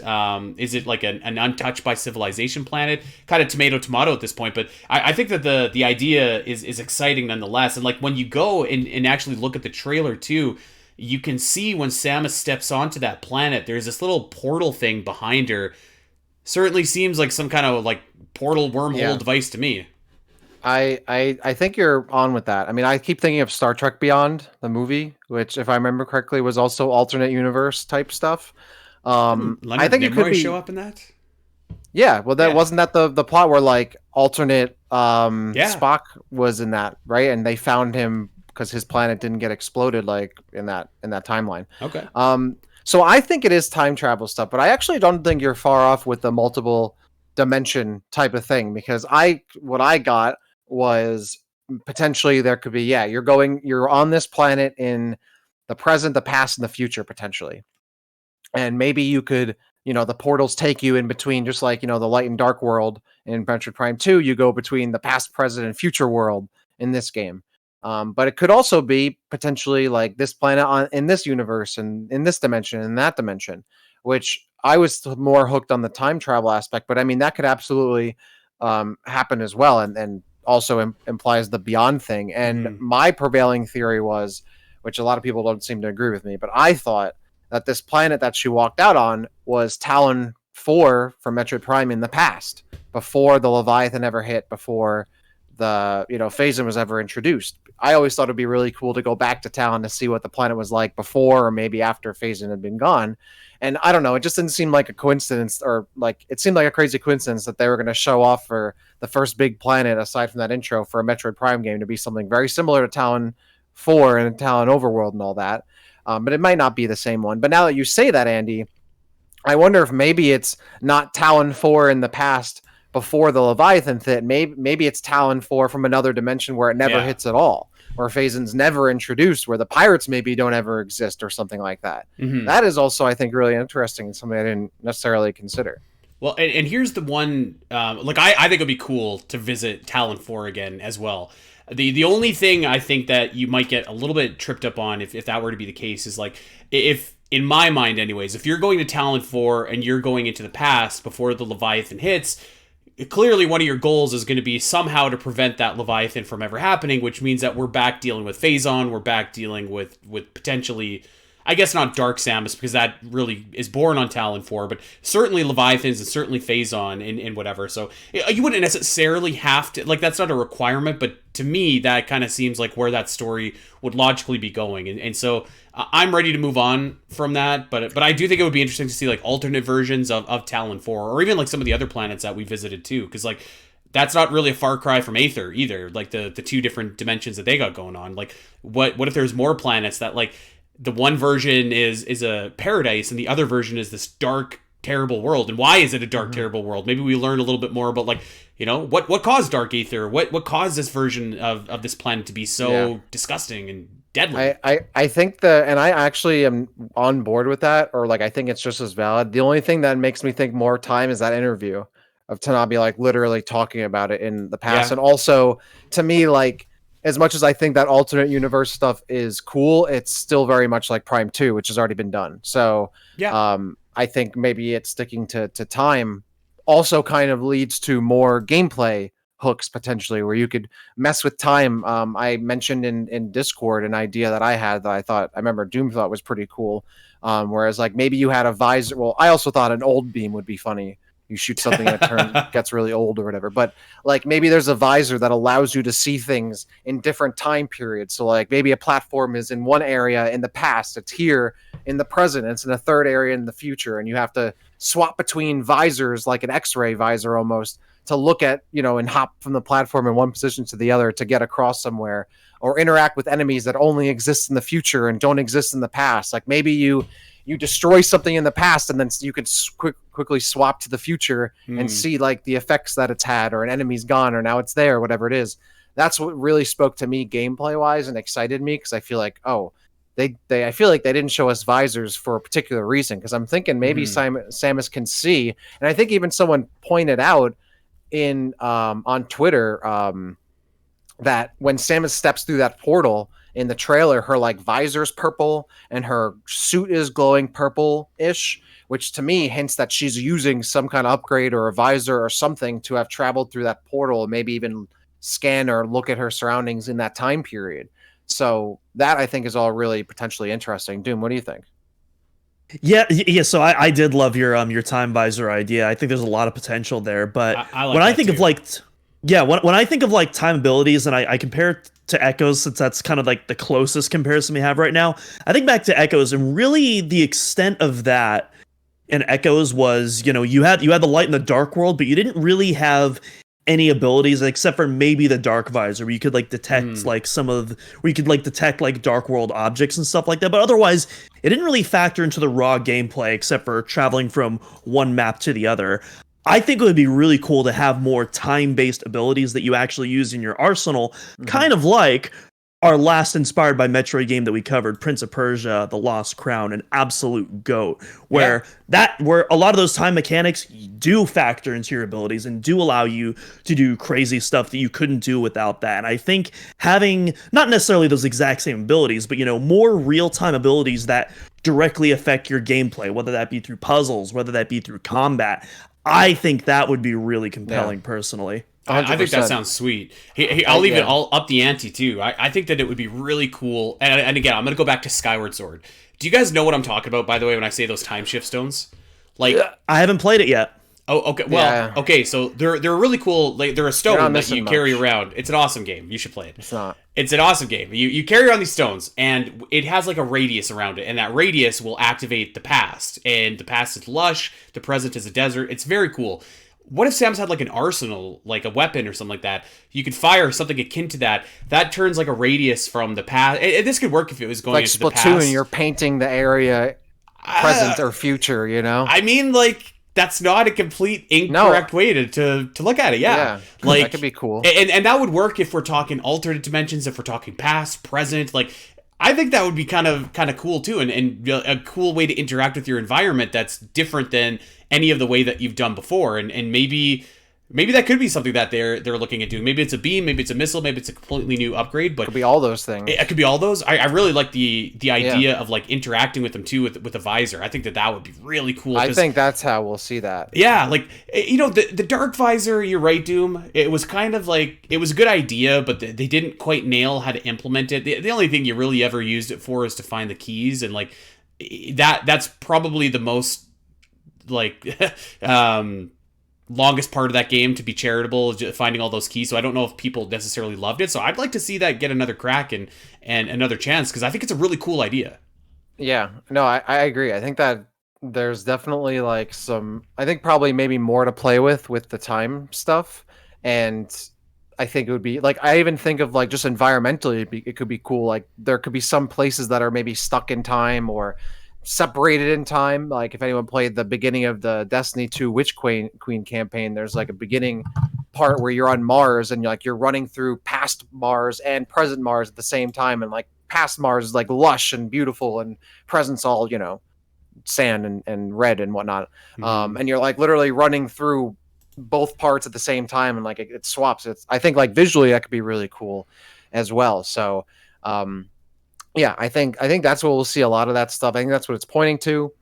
Is it like an untouched by civilization planet? Kind of tomato at this point. But I think that the idea is exciting nonetheless. And like when you go and actually look at the trailer too, you can see when Samus steps onto that planet, there's this little portal thing behind her. Certainly seems like some kind of like portal wormhole device to me. I think you're on with that. I mean, I keep thinking of Star Trek Beyond, the movie, which, if I remember correctly, was also alternate universe type stuff. I think it could be show up in that. Yeah, well, wasn't that the plot where like alternate Spock was in that, right? And they found him because his planet didn't get exploded, like in that timeline. Okay. So I think it is time travel stuff, but I actually don't think you're far off with the multiple dimension type of thing, because what I got was potentially there could be, you're on this planet in the present, the past, and the future potentially. And maybe you could, the portals take you in between, just like, the light and dark world in Metroid Prime 2, you go between the past, present, and future world in this game. But it could also be potentially like this planet in this universe and in this dimension and that dimension, which I was more hooked on the time travel aspect. But I mean, that could absolutely happen as well. And also implies the beyond thing. And my prevailing theory was, which a lot of people don't seem to agree with me, but I thought that this planet that she walked out on was Talon 4 from Metroid Prime in the past, before the Leviathan ever hit, before the Phazon was ever introduced. I always thought it'd be really cool to go back to Talon to see what the planet was like before or maybe after Phazon had been gone. And I don't know, it just didn't seem like a coincidence, or like it seemed like a crazy coincidence that they were going to show off for the first big planet aside from that intro for a Metroid Prime game to be something very similar to Talon 4 and Talon Overworld and all that. But it might not be the same one. But now that you say that, Andy, I wonder if maybe it's not Talon 4 in the past before the Leviathan hit. Maybe it's Talon 4 from another dimension where it never hits at all, where Phazon's never introduced, where the pirates maybe don't ever exist or something like that. That is also, I think, really interesting and something I didn't necessarily consider. Well, and here's the one, I think it'd be cool to visit Talon 4 again as well. The only thing I think that you might get a little bit tripped up on if that were to be the case is like, if in my mind anyways, if you're going to Talon 4 and you're going into the past before the Leviathan hits, clearly one of your goals is going to be somehow to prevent that Leviathan from ever happening, which means that we're back dealing with Phazon, we're back dealing with potentially, I guess not Dark Samus, because that really is born on Talon 4, but certainly Leviathans and certainly Phazon and whatever. So you wouldn't necessarily have to, like, that's not a requirement, but to me, that kind of seems like where that story would logically be going. And so I'm ready to move on from that, but I do think it would be interesting to see like alternate versions of Talon 4, or even like some of the other planets that we visited too, because like that's not really a far cry from Aether either, like the two different dimensions that they got going on. Like what if there's more planets that like the one version is a paradise and the other version is this dark, terrible world? And why is it a dark, terrible world? Maybe we learn a little bit more about like, what caused Dark Aether? What caused this version of this planet to be so disgusting and deadly? I think and I actually am on board with that, or like I think it's just as valid. The only thing that makes me think more time is that interview of Tanabe like literally talking about it in the past. And also to me, like, as much as I think that alternate universe stuff is cool, it's still very much like Prime 2, which has already been done. So I think maybe it's sticking to time also kind of leads to more gameplay hooks potentially, where you could mess with time. I mentioned in Discord an idea that I had that I remember Doom thought was pretty cool. Whereas like maybe you had a visor. Well, I also thought an old beam would be funny. You shoot something that gets really old or whatever. But like maybe there's a visor that allows you to see things in different time periods. So like maybe a platform is in one area in the past, it's here in the present, it's in a third area in the future, and you have to swap between visors like an X-ray visor almost to look at, and hop from the platform in one position to the other to get across somewhere, or interact with enemies that only exist in the future and don't exist in the past. Like maybe you destroy something in the past and then you could quickly swap to the future and see like the effects that it's had, or an enemy's gone or now it's there, whatever it is. That's what really spoke to me gameplay wise and excited me, because I feel like, I feel like they didn't show us visors for a particular reason, because I'm thinking maybe Samus can see. And I think even someone pointed out on Twitter that when Samus steps through that portal in the trailer, her like visor's purple and her suit is glowing purple-ish, which to me hints that she's using some kind of upgrade or a visor or something to have traveled through that portal, and maybe even scan or look at her surroundings in that time period. So that I think is all really potentially interesting. Doom, what do you think? Yeah. So I did love your time visor idea. I think there's a lot of potential there. But I like when I that think too. of like, when I think of like time abilities, and I compare it to Echoes, since that's kind of like the closest comparison we have right now. I think back to Echoes, and really the extent of that in Echoes was, you had the light in the dark world, but you didn't really have any abilities except for maybe the dark visor, where you could like detect like where you could like detect like dark world objects and stuff like that. But otherwise, it didn't really factor into the raw gameplay except for traveling from one map to the other. I think it would be really cool to have more time-based abilities that you actually use in your arsenal, kind of like our last inspired by Metroid game that we covered, Prince of Persia: The Lost Crown, an absolute goat, where a lot of those time mechanics do factor into your abilities and do allow you to do crazy stuff that you couldn't do without that. And I think having not necessarily those exact same abilities, but more real-time abilities that directly affect your gameplay, whether that be through puzzles, whether that be through combat, I think that would be really compelling personally. I think that sounds sweet. I'll up the ante too. I think that it would be really cool. And again, I'm going to go back to Skyward Sword. Do you guys know what I'm talking about, by the way, when I say those time shift stones? Like, I haven't played it yet. Oh, okay. Well, okay. So they're really cool. Like, they're a stone that you carry around. It's an awesome game. You should play it. It's not. It's an awesome game. You carry around these stones, and it has like a radius around it, and that radius will activate the past. And the past is lush. The present is a desert. It's very cool. What if Samus had like an arsenal, like a weapon or something like that? You could fire something akin to that. That turns like a radius from the past. And this could work if it was going like into the past. Splatoon, you're painting the area present or future, I mean, like, that's not a complete incorrect way to look at it. Yeah. Like, that could be cool. And that would work if we're talking alternate dimensions, if we're talking past, present. Like, I think that would be kind of cool too, and a cool way to interact with your environment that's different than any of the way that you've done before. And maybe that could be something that they're looking at doing. Maybe it's a beam, maybe it's a missile, maybe it's a completely new upgrade. But it could be all those things. It could be all those. I really like the idea of like interacting with them too with a visor. I think that would be really cool. I think that's how we'll see that. Yeah, like, the dark visor. You're right, Doom. It was kind of like, it was a good idea, but they didn't quite nail how to implement it. The only thing you really ever used it for is to find the keys, and like that's probably the most like longest part of that game to be charitable, finding all those keys. So I don't know if people necessarily loved it. So I'd like to see that get another crack and another chance, because I think it's a really cool idea. Yeah, no, I agree. I think that there's definitely like I think probably maybe more to play with the time stuff. And I think it would be like, I even think of like just environmentally, it could be cool. Like there could be some places that are maybe stuck in time or separated in time. Like if anyone played the beginning of the Destiny 2 Witch Queen campaign, there's like a beginning part where you're on Mars and you're running through past Mars and present Mars at the same time, and like past Mars is like lush and beautiful, and present's all sand and red and whatnot. And you're like literally running through both parts at the same time, and like it swaps. I think like visually that could be really cool as well. So yeah, I think that's what we'll see, a lot of that stuff. I think that's what it's pointing to.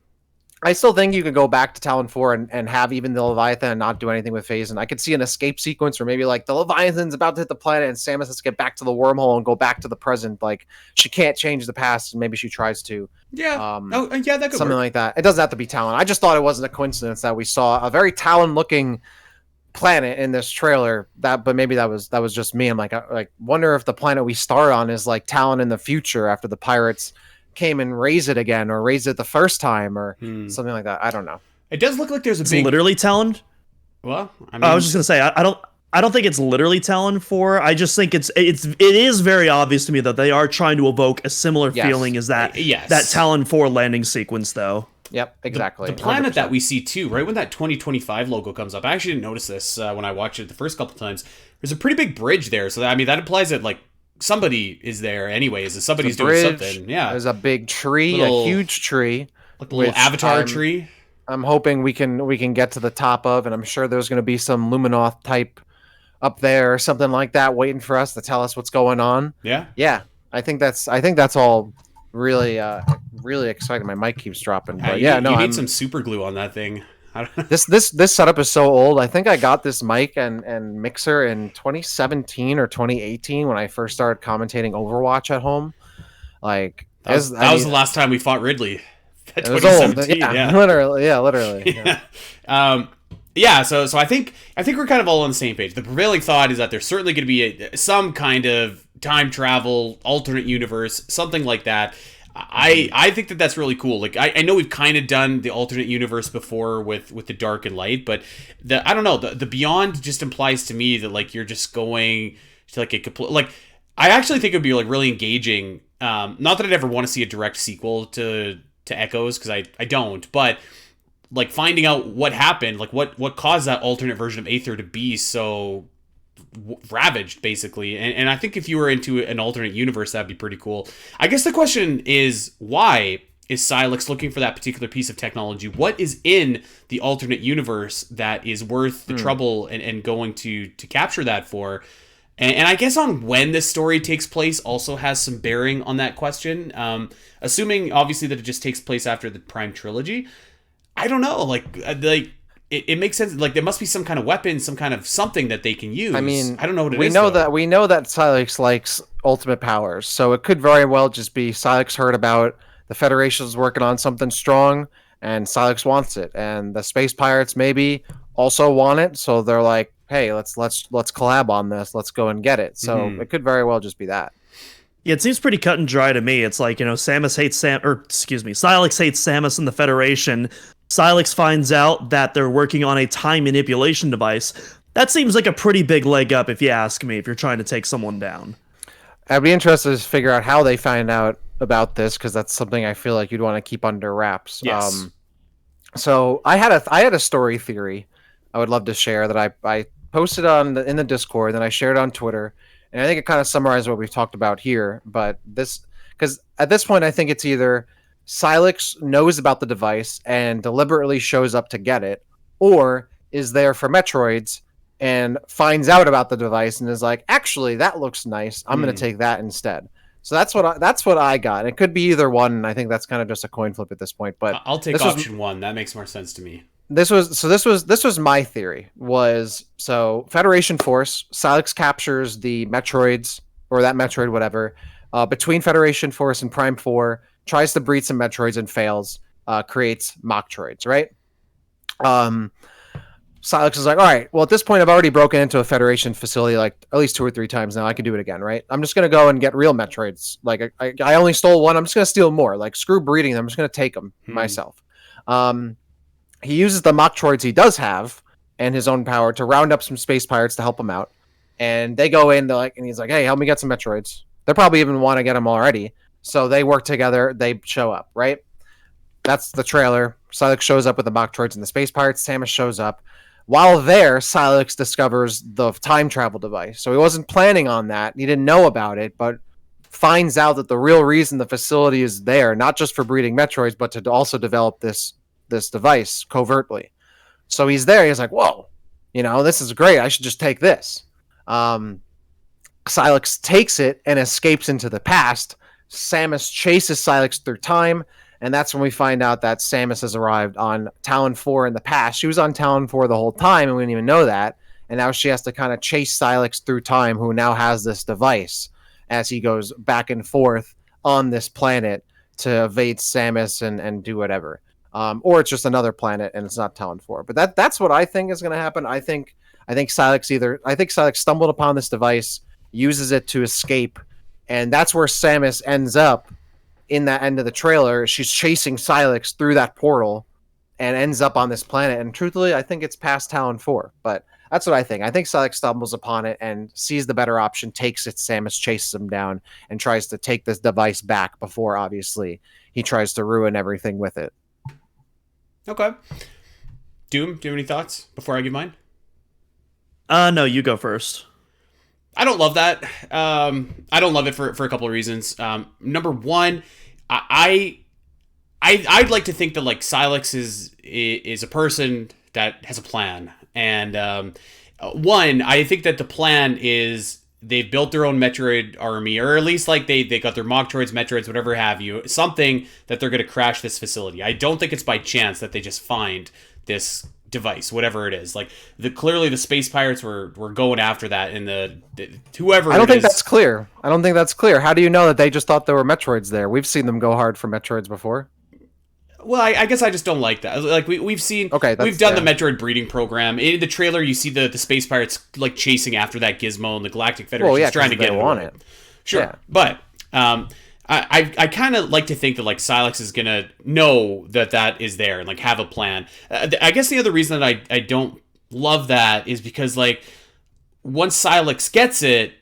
I still think you could go back to Talon 4 and have even the Leviathan and not do anything with Phase. And I could see an escape sequence where maybe like the Leviathan's about to hit the planet and Samus has to get back to the wormhole and go back to the present. Like she can't change the past, and maybe she tries to. Yeah. Yeah, that could something work. like that. It doesn't have to be Talon. I just thought it wasn't a coincidence that we saw a very Talon-looking planet in this trailer. But maybe that was just me. I'm like wonder if the planet we start on is like Talon in the future after the pirates came and raised it again, or raised it the first time, or something like that. I don't know. It does look like there's It's literally Talon. Well, I was just gonna say I don't think it's literally Talon 4. I just think it is very obvious to me that they are trying to evoke a similar feeling as that Talon 4 landing sequence, though. Yep, exactly. The planet 100%. That we see too, right when that 2025 logo comes up. I actually didn't notice this when I watched it the first couple times. There's a pretty big bridge there, so that implies that like somebody is there anyways. Somebody's doing something. Yeah, there's a big tree, a huge tree, like a little avatar tree. I'm hoping we can get to the top of, and I'm sure there's going to be some Luminoth type up there or something like that, waiting for us to tell us what's going on. Yeah. Yeah. I think that's all really really exciting. My mic keeps dropping, but You, yeah, no, you need I'm some super glue on that thing. I don't, this setup is so old. I think I got this mic and mixer in 2017 or 2018 when I first started commentating Overwatch at home. Like, that was the last time we fought Ridley. it was old. 2017. Yeah, Yeah. literally. Yeah. Yeah, so I think we're kind of all on the same page. The prevailing thought is that there's certainly going to be some kind of time travel, alternate universe, something like that. I think that that's really cool. Like I know we've kind of done the alternate universe before with the dark and light, but I don't know, the beyond just implies to me that like you're just going to like a complete, like I actually think it would be like really engaging. Not that I'd ever want to see a direct sequel to Echoes, because I don't, but like finding out what happened, like what caused that alternate version of Aether to be so ravaged, basically. And I think if you were into an alternate universe, that'd be pretty cool. I guess the question is, why is Sylux looking for that particular piece of technology? What is in the alternate universe that is worth the trouble and going to capture that for? And I guess on when this story takes place also has some bearing on that question. Assuming, obviously, that it just takes place after the Prime Trilogy. I don't know. Like it makes sense. Like there must be some kind of weapon, some kind of something that they can use. I mean, I don't know what it we is. know that Sylux likes ultimate powers, so it could very well just be Sylux heard about the Federation's working on something strong, and Sylux wants it, and the space pirates maybe also want it, so they're like, "Hey, let's collab on this. Let's go and get it." So it could very well just be that. Yeah, it seems pretty cut and dry to me. It's like, Sylux hates Samus and the Federation. Sylux finds out that they're working on a time manipulation device. That seems like a pretty big leg up, if you ask me, if you're trying to take someone down. I'd be interested to figure out how they find out about this, because that's something I feel like you'd want to keep under wraps. Yes. So I had a story theory I would love to share that I posted in the Discord, then I shared on Twitter, and I think it kind of summarizes what we've talked about here. But because at this point, I think it's either Sylux knows about the device and deliberately shows up to get it, or is there for Metroids and finds out about the device and is like, actually, that looks nice. I'm going to take that instead. So that's what I got. It could be either one. And I think that's kind of just a coin flip at this point. But I'll take option one. That makes more sense to me. This was my theory. So Federation Force, Sylux captures the Metroids, or that Metroid, whatever, between Federation Force and Prime 4, tries to breed some Metroids and fails, creates Mochtroids, right? Sylux is like, all right, well, at this point, I've already broken into a Federation facility like at least 2 or 3 times now. I can do it again, right? I'm just going to go and get real Metroids. Like, I only stole one. I'm just going to steal more. Like, screw breeding them. I'm just going to take them myself. He uses the Mochtroids he does have and his own power to round up some space pirates to help him out. And they go in, and he's like, hey, help me get some Metroids. They probably even want to get them already. So they work together. They show up, right? That's the trailer. Sylux shows up with the Mochtroids and the space pirates. Samus shows up. While there, Sylux discovers the time travel device. So he wasn't planning on that. He didn't know about it, but finds out that the real reason the facility is there, not just for breeding Metroids, but to also develop this device covertly. So he's there. He's like, whoa, this is great. I should just take this. Sylux takes it and escapes into the past. Samus chases Sylux through time, and that's when we find out that Samus has arrived on Talon 4 in the past. She was on Talon 4 the whole time, and we didn't even know that. And now she has to kind of chase Sylux through time, who now has this device, as he goes back and forth on this planet to evade Samus and do whatever. Or it's just another planet, and it's not Talon 4. But that's what I think is going to happen. I think Sylux stumbled upon this device, uses it to escape, and that's where Samus ends up in that end of the trailer. She's chasing Sylux through that portal and ends up on this planet. And truthfully, I think it's past Talon 4. But that's what I think. I think Sylux stumbles upon it and sees the better option, takes it. Samus chases him down and tries to take this device back before, obviously, he tries to ruin everything with it. Okay. Doom, do you have any thoughts before I give mine? No, you go first. I don't love that. I don't love it for a couple of reasons. Number one, I'd like to think that like Sylux is a person that has a plan, and one, I think that the plan is they've built their own Metroid army, or at least like they got their Mochtroids, Metroids, whatever have you, something that they're going to crash this facility. I don't think it's by chance that they just find this device, whatever it is. Like clearly the space pirates were going after that, and the whoever. I don't think that's clear. I don't think that's clear. How do you know that they just thought there were Metroids there? We've seen them go hard for Metroids before. Well, I guess I just don't like that. Like we've seen, we've done the Metroid breeding program. In the trailer, you see the space pirates like chasing after that Gizmo, and the Galactic Federation is trying to get it. Sure, yeah. But I kind of like to think that like Sylux is gonna know that is there and like have a plan. I guess the other reason that I don't love that is because like once Sylux gets it,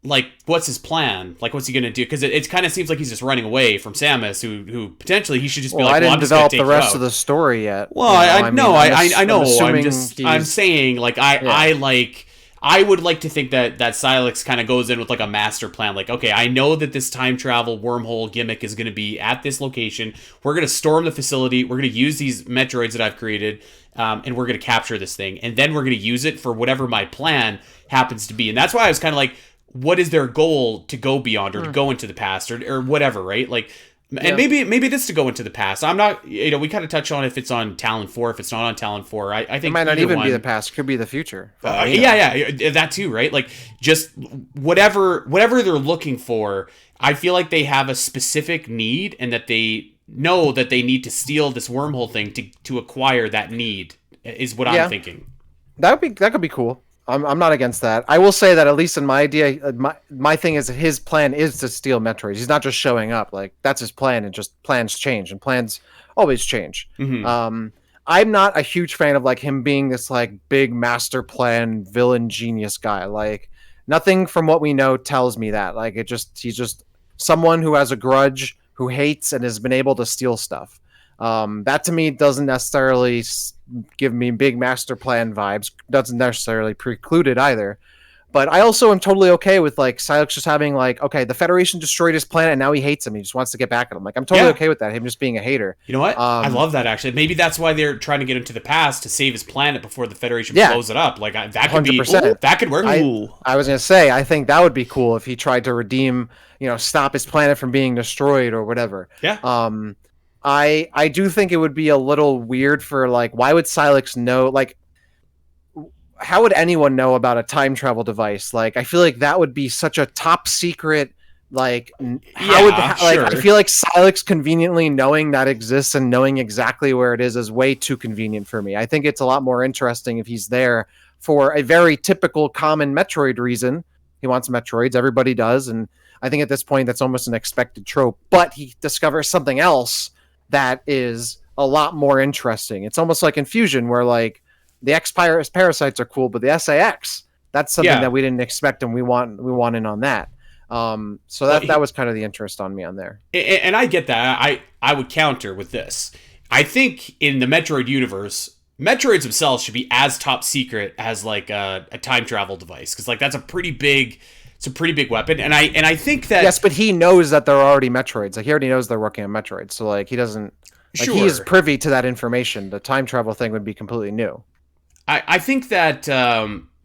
like what's his plan? Like what's he gonna do? Because it kind of seems like he's just running away from Samus, who potentially he should just be like, I didn't develop the rest of the story yet. Well, I know. I'm saying like I would like to think that Sylux kind of goes in with like a master plan. Like, okay, I know that this time travel wormhole gimmick is going to be at this location. We're going to storm the facility. We're going to use these Metroids that I've created, and we're going to capture this thing. And then we're going to use it for whatever my plan happens to be. And that's why I was kind of like, what is their goal to go beyond or to go into the past or whatever, right? Like, and maybe it is to go into the past. I'm not, we kind of touch on if it's on Talon 4, if it's not on Talon 4. I think it might not even be the past. It could be the future. Yeah, that too, right? Like just whatever they're looking for. I feel like they have a specific need, and that they know that they need to steal this wormhole thing to acquire that need. Is what I'm thinking. That could be cool. I'm not against that. I will say that at least in my idea, my thing is that his plan is to steal Metroids. He's not just showing up. Like that's his plan, and just plans change, and plans always change. Mm-hmm. I'm not a huge fan of like him being this like big master plan villain genius guy. Like nothing from what we know tells me that. Like he's just someone who has a grudge, who hates, and has been able to steal stuff. That to me doesn't necessarily give me big master plan vibes. Doesn't necessarily preclude it either. But I also am totally okay with like Sylux just having like, okay, the Federation destroyed his planet and now he hates him. He just wants to get back at him. Like I'm totally okay with that. Him just being a hater. You know what? I love that actually. Maybe that's why they're trying to get into the past to save his planet before the Federation blows it up. Like that could 100%. Be that could work. I was gonna say I think that would be cool if he tried to redeem, stop his planet from being destroyed or whatever. Yeah. I do think it would be a little weird for like, why would Sylux know? Like, how would anyone know about a time travel device? Like, I feel like that would be such a top secret. Like, I feel like Sylux conveniently knowing that exists and knowing exactly where it is way too convenient for me. I think it's a lot more interesting if he's there for a very typical common Metroid reason. He wants Metroids. Everybody does. And I think at this point, that's almost an expected trope. But he discovers something else that is a lot more interesting. It's almost like in Fusion, where like the X-Parasites are cool, but the SAX, that's something that we didn't expect, and we want in on that. So that was kind of the interest on me on there. And I get that. I would counter with this. I think in the Metroid universe, Metroids themselves should be as top secret as like a time travel device, because like that's a pretty big weapon, and I think that yes, but he knows that there are already Metroids. Like he already knows they're working on Metroids, so like he doesn't. Like, he is privy to that information. The time travel thing would be completely new. I think that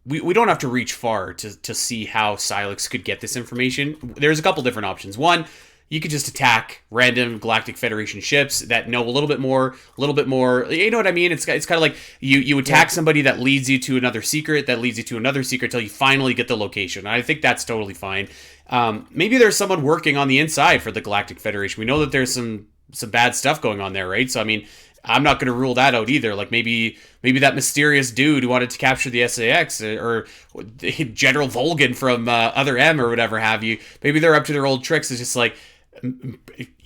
we don't have to reach far to see how Sylux could get this information. There's a couple different options. One, you could just attack random Galactic Federation ships that know a little bit more. You know what I mean? It's kind of like you attack somebody that leads you to another secret, until you finally get the location. I think that's totally fine. Maybe there's someone working on the inside for the Galactic Federation. We know that there's some bad stuff going on there, right? So I mean, I'm not going to rule that out either. Like maybe that mysterious dude who wanted to capture the SAX, or General Volgan from Other M or whatever have you. Maybe they're up to their old tricks. It's just like,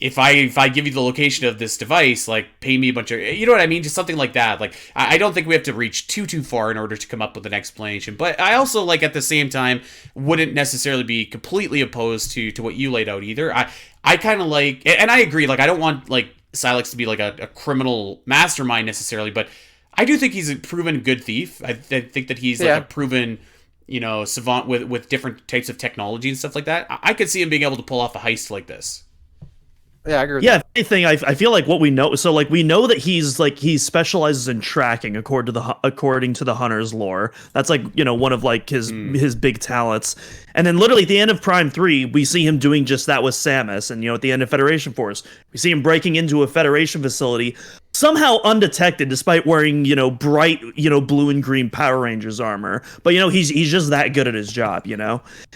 if I give you the location of this device, like pay me a bunch of, you know what I mean? Just something like that. Like I don't think we have to reach too far in order to come up with an explanation. But I also, like, at the same time, wouldn't necessarily be completely opposed to what you laid out either. I kind of like, and I agree, like I don't want like Sylux to be like a criminal mastermind necessarily, but I do think he's a proven good thief. I think that he's like a proven, savant with different types of technology and stuff like that. I could see him being able to pull off a heist like this. Yeah, I agree with Yeah, that. if anything, I feel like what we know. So like we know that he specializes in tracking according to the hunter's lore. That's like one of like his big talents. And then literally at the end of Prime 3, we see him doing just that with Samus. And at the end of Federation Force, we see him breaking into a Federation facility somehow undetected, despite wearing bright blue and green Power Rangers armor. But he's just that good at his job.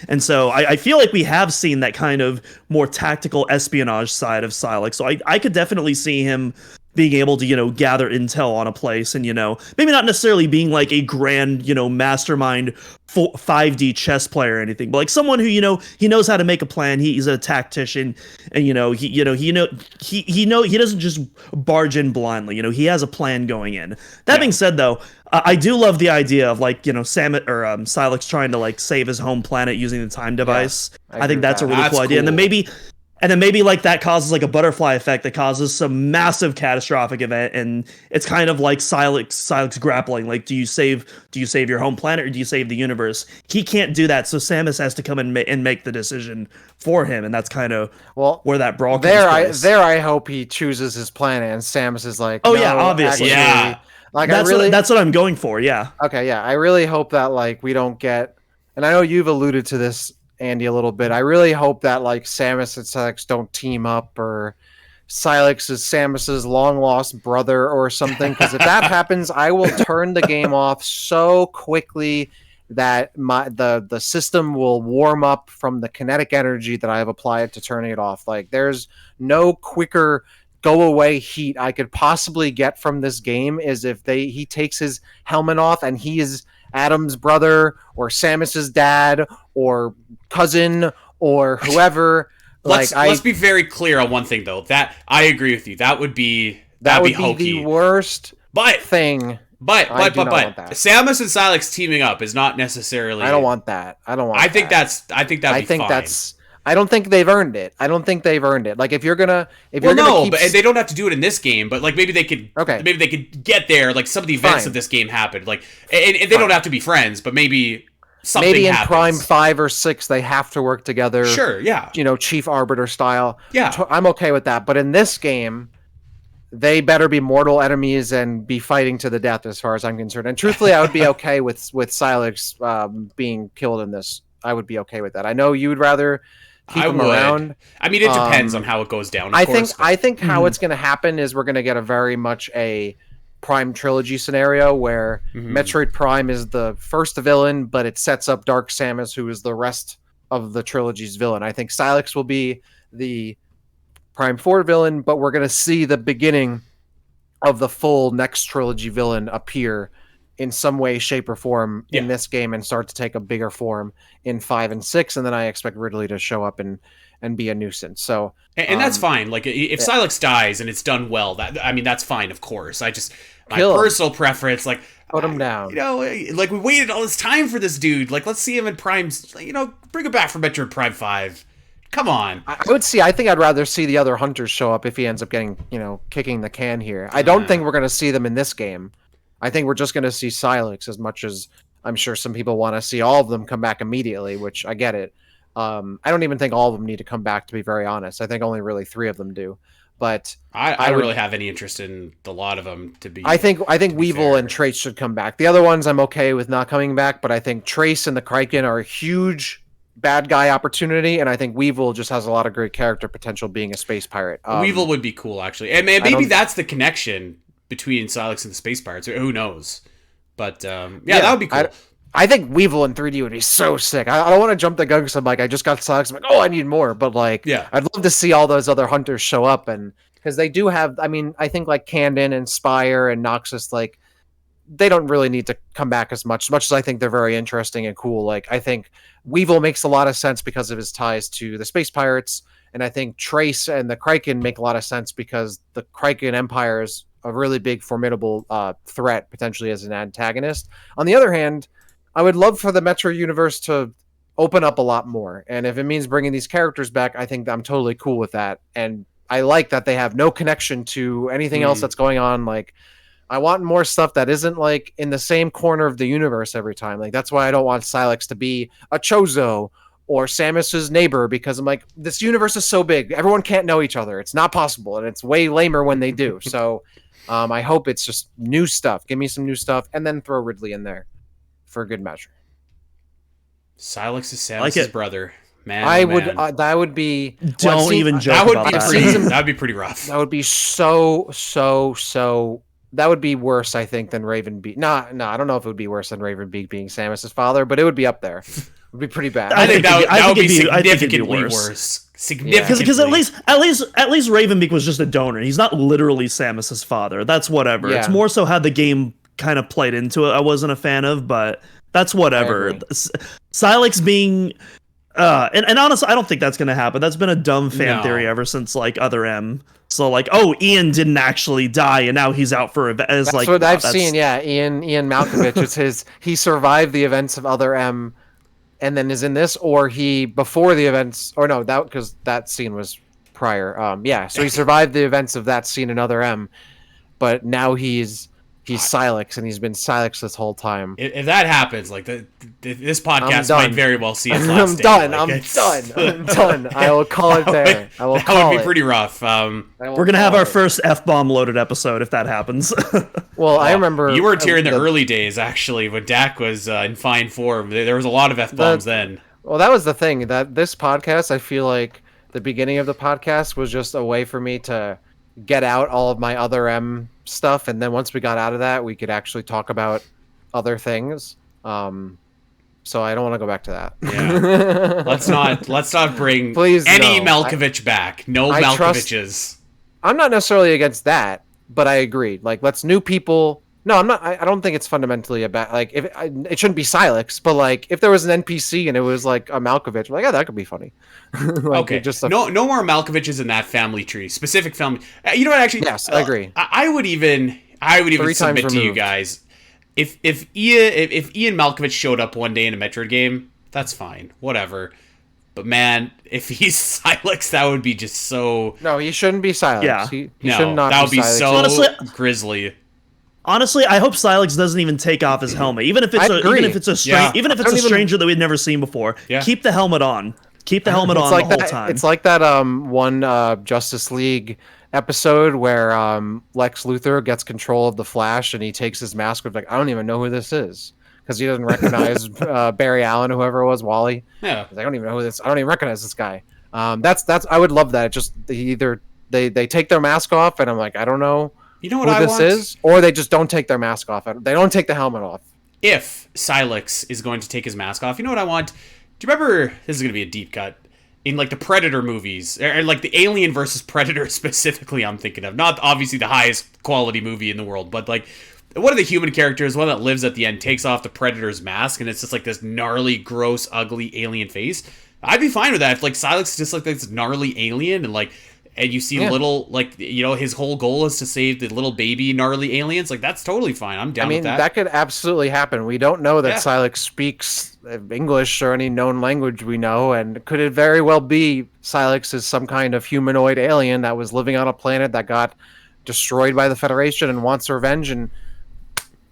And so I feel like we have seen that kind of more tactical espionage side of Sylux. So I could definitely see him being able to, gather intel on a place and, maybe not necessarily being like a grand, mastermind 5D chess player or anything, but like someone who, he knows how to make a plan. He's a tactician and, he doesn't just barge in blindly. He has a plan going in. That being said, though, I do love the idea of like, Samus or Sylux trying to like save his home planet using the time device. I I think agree that's a with really that. cool idea. That's And then maybe like that causes like a butterfly effect that causes some massive catastrophic event, and it's kind of like Sylux grappling. Like, do you save your home planet or do you save the universe? He can't do that, so Samus has to come and make the decision for him, and that's kind of where that brawl comes I hope he chooses his planet, and Samus is like, oh no, yeah, obviously, actually, like that's what I'm going for. Yeah. Okay, yeah, I really hope that like we don't get, and I know you've alluded to this, Andy, a little bit. I really hope that like Samus and Sylux don't team up, or Sylux is Samus's long lost brother or something. Because if that happens, I will turn the game off so quickly that the system will warm up from the kinetic energy that I have applied to turning it off. Like there's no quicker go away heat I could possibly get from this game is if he takes his helmet off and he is Adam's brother or Samus's dad or cousin or whoever. Let's be very clear on one thing though. That I agree with you. That would be hokey. The worst thing. But Samus and Sylux teaming up is not necessarily. I don't want that. I think that'd be fine. I don't think they've earned it. Like if you're gonna but they don't have to do it in this game. But like maybe they could. Okay. Maybe they could get there. Like some of the events of this game happened. Like and they don't have to be friends, but maybe something. Maybe in happens. Prime 5 or 6 they have to work together. Sure. Yeah. Chief Arbiter style. Yeah. I'm okay with that. But in this game, they better be mortal enemies and be fighting to the death, as far as I'm concerned. And truthfully, I would be okay with Sylux being killed in this. I would be okay with that. I know you would rather keep him around. I mean, it depends on how it goes down. I think how it's going to happen is we're going to get a very much a Prime Trilogy scenario where Metroid Prime is the first villain, but it sets up Dark Samus, who is the rest of the trilogy's villain. I think Sylux will be the Prime 4 villain, but we're going to see the beginning of the full next trilogy villain appear in some way, shape, or form in this game and start to take a bigger form in 5 and 6, and then I expect Ridley to show up and be a nuisance. So, and that's fine. Like if Sylux dies and it's done well, that's fine. Of course, my personal preference, like put him down. Like we waited all this time for this dude. Like let's see him in Prime. Bring him back for Metroid Prime 5. Come on. I think I'd rather see the other hunters show up if he ends up getting, kicking the can here. I don't think we're going to see them in this game. I think we're just going to see Sylux, as much as I'm sure some people want to see all of them come back immediately, which I get it. I don't even think all of them need to come back, to be very honest. I think only really 3 of them do. But I don't really have any interest in a lot of them, to be. I think Weevil and Trace should come back. The other ones I'm okay with not coming back, but I think Trace and the Kraken are a huge bad guy opportunity, and I think Weevil just has a lot of great character potential being a space pirate. Weevil would be cool, actually, and maybe that's the connection between Sylux and the space pirates. Who knows? But that would be cool. I think Weevil in 3D would be so sick. I don't want to jump the gun because I'm like, I just got Sylux. I'm like, oh, I need more. But like, I'd love to see all those other hunters show up, and because they do have. I mean, I think like Candon and Spire and Noxus, like they don't really need to come back as much as I think they're very interesting and cool. Like I think Weevil makes a lot of sense because of his ties to the space pirates, and I think Trace and the Kraken make a lot of sense because the Kraken Empire is a really big, formidable threat, potentially as an antagonist. On the other hand, I would love for the Metro universe to open up a lot more. And if it means bringing these characters back, I think I'm totally cool with that. And I like that they have no connection to anything else that's going on. Like, I want more stuff that isn't like in the same corner of the universe every time. Like, that's why I don't want Sylux to be a Chozo or Samus's neighbor, because I'm like, this universe is so big, everyone can't know each other. It's not possible, and it's way lamer when they do. So I hope it's just new stuff. Give me some new stuff, and then throw Ridley in there for good measure. Sylux is Samus's brother. Man, I oh, would. man. That would be. Don't even joke that would about be that. pretty. That would be pretty rough. That would be so. That would be worse, I think, than Ravenbeak. No, I don't know if it would be worse than Ravenbeak being Samus's father, but it would be up there. It would be pretty bad. I think that would be significantly worse. worse. Significantly. Because at least Ravenbeak was just a donor. He's not literally Samus's father. That's whatever. Yeah. It's more so how the game kind of played into it. I wasn't a fan of, but that's whatever. Sylux being and honestly, I don't think that's gonna happen. That's been a dumb fan theory ever since like Other M. So like, oh, Ian didn't actually die, and now he's out for That's like what I've seen. Yeah, Ian Malkovich. It's he survived the events of Other M, and then is in this, or he before the events, or no, that because that scene was prior. Yeah, so he survived the events of that scene in Other M, but now he's Sylux, and he's been Sylux this whole time. If that happens, like this podcast might very well see its last day. I'm like, done. I will call it there. That would be pretty rough. We're gonna have our first F-bomb loaded episode if that happens. Well, I remember you weren't here in the early days, actually, when Dak was in fine form. There was a lot of F-bombs then. Well, that was the thing. That this podcast, I feel like the beginning of the podcast was just a way for me to get out all of my Other M stuff, and then once we got out of that, we could actually talk about other things. So I don't want to go back to that. Yeah. let's not bring Please, any no. Malkovich back. No Malkoviches. I'm not necessarily against that, but I agree. Like, let's new people. No, I'm not. I don't think it's fundamentally about like it shouldn't be Sylux, but like if there was an NPC and it was like a Malkovich, I'm like, yeah, that could be funny. Like, okay, no more Malkoviches in that family tree. Specific family. You know what? Actually, yes, I agree. I would even submit to you guys if Ian Malkovich showed up one day in a Metroid game, that's fine, whatever. But man, if he's Sylux, that would be just so. No, he shouldn't be Sylux. Yeah. He should not. That would be Sylux. so Honestly, grisly. Honestly, I hope Sylux doesn't even take off his helmet, even if it's a stranger that we've never seen before. Yeah. Keep the helmet on. Keep the helmet on the whole time. It's like that one Justice League episode where Lex Luthor gets control of the Flash and he takes his mask off. Like, I don't even know who this is because he doesn't recognize Barry Allen, whoever it was, Wally. Yeah, I don't even know who this. I don't even recognize this guy. That's. I would love that. It just they take their mask off and I'm like, I don't know. You know what who I this want? is, or they just don't take their mask off. They don't take the helmet off. If Sylux is going to take his mask off, you know what I want? Do you remember? This is going to be a deep cut. In like the Predator movies, or like the Alien versus Predator specifically, I'm thinking of. Not obviously the highest quality movie in the world, but like one of the human characters, one that lives at the end, takes off the Predator's mask, and it's just like this gnarly, gross, ugly alien face. I'd be fine with that. If like Sylux is just like this gnarly alien, and you see little, like, you know, his whole goal is to save the little baby gnarly aliens. Like, that's totally fine. I'm down with that. That could absolutely happen. We don't know that Sylux speaks English or any known language we know, and could it very well be Sylux is some kind of humanoid alien that was living on a planet that got destroyed by the Federation and wants revenge, and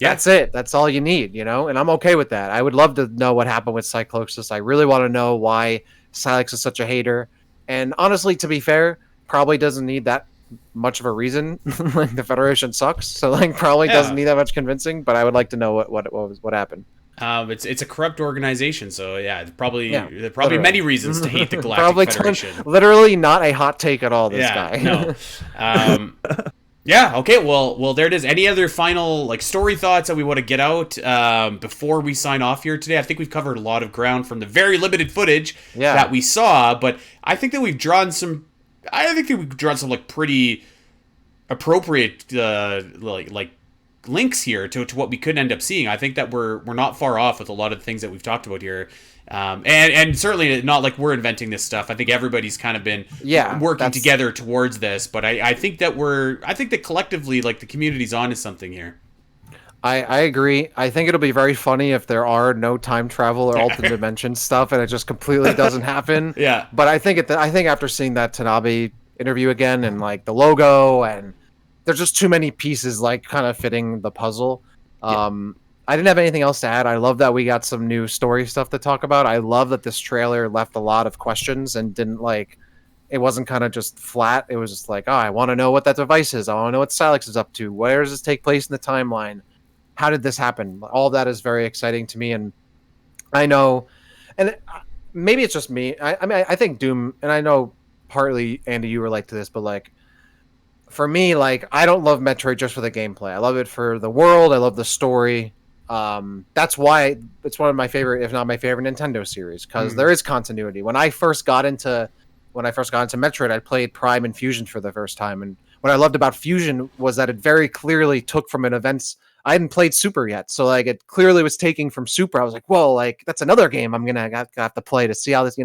that's it. That's all you need, you know? And I'm okay with that. I would love to know what happened with Cycloxus. I really want to know why Sylux is such a hater. And honestly, to be fair, probably doesn't need that much of a reason. Like, the Federation sucks, so like probably doesn't need that much convincing. But I would like to know what happened. It's a corrupt organization, so there are probably many reasons to hate the Galactic Federation. Literally not a hot take at all. This guy. No. Yeah. Okay. Well, there it is. Any other final like story thoughts that we want to get out before we sign off here today? I think we've covered a lot of ground from the very limited footage that we saw, but I think that we've drawn some. Like pretty appropriate like links here to what we could end up seeing. I think that we're not far off with a lot of the things that we've talked about here, and certainly not like we're inventing this stuff. I think everybody's kind of been working together towards this. But I think that collectively, like, the community's onto something here. I agree. I think it'll be very funny if there are no time travel or alternate dimension stuff, and it just completely doesn't happen. Yeah. But I think after seeing that Tanabe interview again, and like the logo, and there's just too many pieces like kind of fitting the puzzle. I didn't have anything else to add. I love that we got some new story stuff to talk about. I love that this trailer left a lot of questions and didn't like. It wasn't kind of just flat. It was just like, oh, I want to know what that device is. I want to know what Sylux is up to. Where does this take place in the timeline? How did this happen? All of that is very exciting to me, and I know, and maybe it's just me. I mean, I think Doom, and I know partly Andy, you relate to this, but like for me, like I don't love Metroid just for the gameplay. I love it for the world. I love the story. That's why it's one of my favorite, if not my favorite, Nintendo series because there is continuity. When I first got into Metroid, I played Prime and Fusion for the first time, and what I loved about Fusion was that it very clearly took from an events. I hadn't played Super yet, so like it clearly was taking from Super. I was like, whoa, like that's another game I'm gonna have to play to see how this,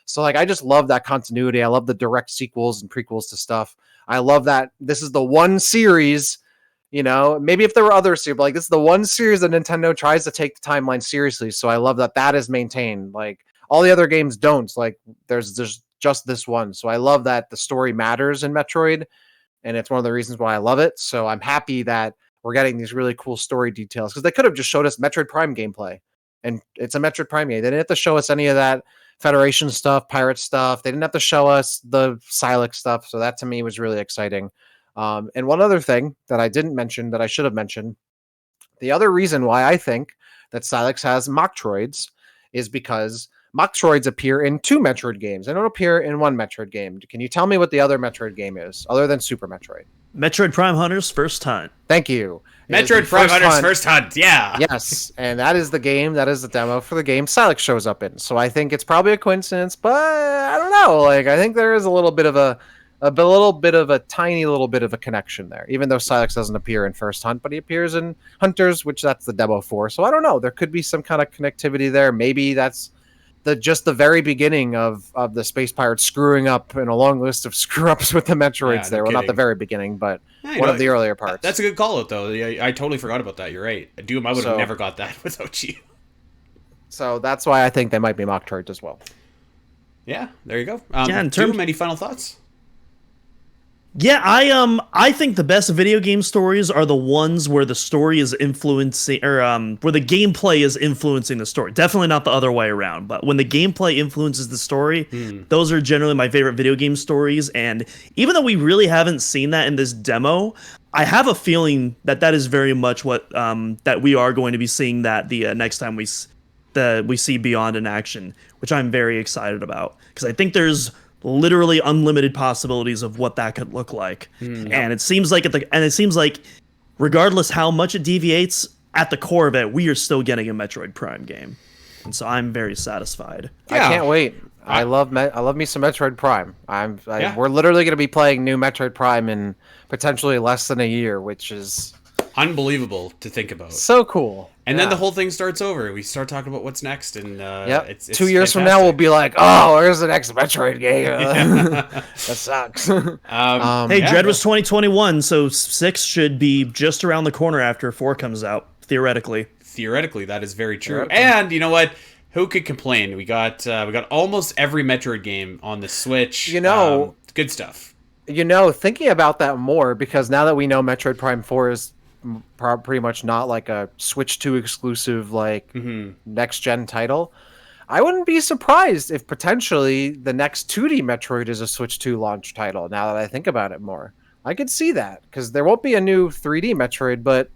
So like I just love that continuity. I love the direct sequels and prequels to stuff. I love that this is the one series, maybe if there were other series, but like this is the one series that Nintendo tries to take the timeline seriously. So I love that is maintained. Like all the other games don't. Like there's just this one. So I love that the story matters in Metroid, and it's one of the reasons why I love it. So I'm happy that we're getting these really cool story details because they could have just showed us Metroid Prime gameplay, and it's a Metroid Prime game. They didn't have to show us any of that Federation stuff, pirate stuff. They didn't have to show us the Sylux stuff. So that to me was really exciting. And one other thing that I didn't mention that I should have mentioned, the other reason why I think that Sylux has Mochtroids is because Mochtroids appear in 2 Metroid games. They don't appear in 1 Metroid game. Can you tell me what the other Metroid game is, other than Super Metroid? Metroid Prime Hunter's First Hunt. Thank you. Metroid Prime Hunter's First Hunt, yeah. Yes, and that is the game, that is the demo for the game Sylux shows up in. So I think it's probably a coincidence, but I don't know. Like, I think there is a little bit of a tiny little bit of a connection there, even though Sylux doesn't appear in First Hunt, but he appears in Hunters, which that's the demo for. So I don't know. There could be some kind of connectivity there. Maybe that's just the very beginning of the Space Pirates screwing up in a long list of screw-ups with the Metroids there. Well, not the very beginning, but one of the earlier parts. That's a good call-out, though. I totally forgot about that. You're right. Doom, I would have never got that without you. So that's why I think they might be Mochtroids as well. Yeah, there you go. Doom, any final thoughts? Yeah, I think the best video game stories are the ones where the story is influencing, or where the gameplay is influencing the story. Definitely not the other way around, but when the gameplay influences the story, those are generally my favorite video game stories. And even though we really haven't seen that in this demo, I have a feeling that is very much what that we are going to be seeing that the next time we see Beyond in action, which I'm very excited about because I think there's literally unlimited possibilities of what that could look like. And it seems like regardless how much it deviates, at the core of it, we are still getting a Metroid Prime game. And so I'm very satisfied. Yeah. I can't wait. I love me some Metroid Prime. We're literally going to be playing new Metroid Prime in potentially less than a year, which is unbelievable to think about. So cool. And then the whole thing starts over. We start talking about what's next, and it's 2 years from now we'll be like, oh, where's the next Metroid game? That sucks. Dread was 2021, so 6 should be just around the corner after 4 comes out, theoretically. Theoretically, that is very true. And you know what? Who could complain? We got almost every Metroid game on the Switch. Good stuff. Thinking about that more, because now that we know Metroid Prime 4 is pretty much not like a Switch 2 exclusive next gen title, I wouldn't be surprised if potentially the next 2D Metroid is a Switch 2 launch title. Now that I think about it more, I could see that, because there won't be a new 3D Metroid, but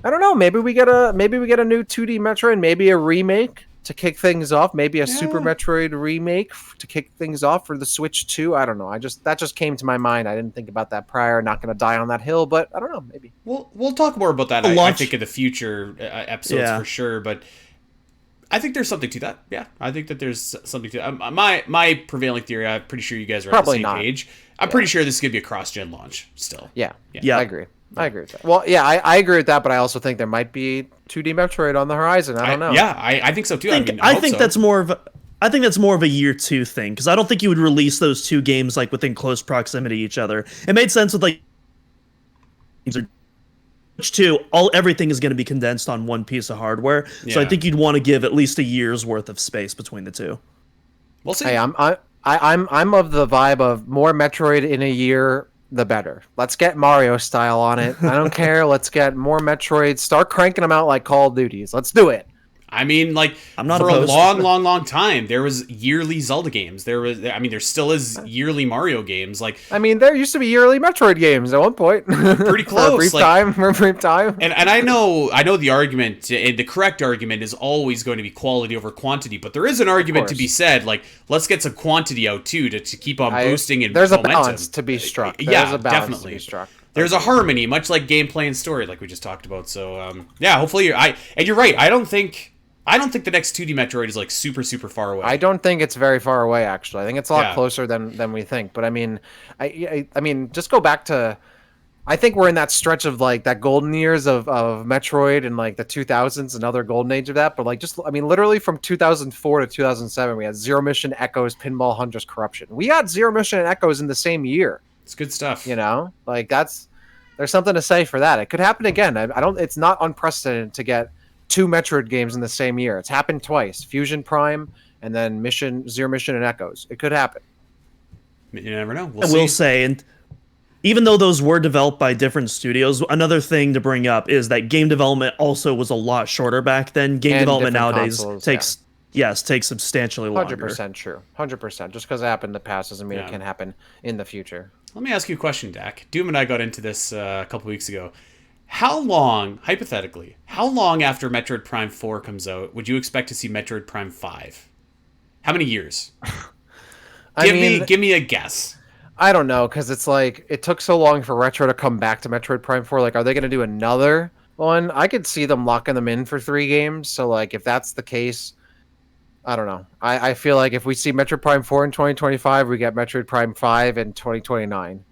I don't know, maybe we get a new 2D Metroid, maybe a remake to kick things off, maybe a Super Metroid remake to kick things off for the Switch 2. I don't know. That just came to my mind. I didn't think about that prior. Not going to die on that hill, but I don't know. Maybe we'll talk more about that. I think in the future episodes for sure. But I think there's something to that. Yeah, I think that there's something to that. My prevailing theory. I'm pretty sure you guys are probably on the same page. I'm pretty sure this is going to be a cross-gen launch still. Yeah, I agree. I agree with that. Well, yeah, I agree with that, but I also think there might be 2D Metroid on the horizon. I don't know. I think so too. I think that's more of a year 2 thing, because I don't think you would release those 2 games like within close proximity to each other. It made sense with like Switch 2, everything is going to be condensed on one piece of hardware. So I think you'd want to give at least a year's worth of space between the 2. We'll see. Hey, I'm of the vibe of more Metroid in a year the better. Let's get Mario style on it. I don't care. Let's get more Metroids. Start cranking them out like Call of Duties. Let's do it. I mean, like, I'm not for opposed. a long time, there was yearly Zelda games. There still is yearly Mario games. Like, I mean, there used to be yearly Metroid games at one point. pretty close. For a brief time. And I know the argument, and the correct argument is always going to be quality over quantity, but there is an argument to be said, like, let's get some quantity out too to keep on boosting and there's momentum. a balance to be struck. Yeah, a balance definitely. to be struck. There's a harmony, much like gameplay and story, like we just talked about. So, yeah, hopefully and you're right. I don't think the next 2D Metroid is like super far away. I don't think it's very far away. Actually, I think it's a lot Yeah. closer than we think. But I mean, I mean, just go back to. I think we're in that stretch of like that golden years of Metroid and like the 2000s, another golden age of that. But like, just I mean, literally from 2004 to 2007, we had Zero Mission, Echoes, Pinball, Hunter's Corruption. We had Zero Mission and Echoes in the same year. It's good stuff. You know, like there's something to say for that. It could happen again. I don't. It's not unprecedented to get 2 Metroid games in the same year. It's happened twice: Fusion Prime and then Zero Mission and Echoes. It could happen. You never know. I will say, and even though those were developed by different studios, another thing to bring up is that game development also was a lot shorter back then. Game And development different nowadays consoles, takes substantially longer. 100% true. 100%. Just because it happened in the past doesn't mean Yeah. it can happen in the future. Let me ask you a question, Dak. Doom and I got into this a couple weeks ago. How long, hypothetically, after Metroid Prime 4 comes out would you expect to see Metroid Prime 5? How many years? Give me a guess. I don't know, because it's like it took so long for Retro to come back to Metroid Prime 4. Like, are they going to do another one? I could see them locking them in for 3 games. So, like, if that's the case, I don't know. I feel like if we see Metroid Prime 4 in 2025, we get Metroid Prime 5 in 2029.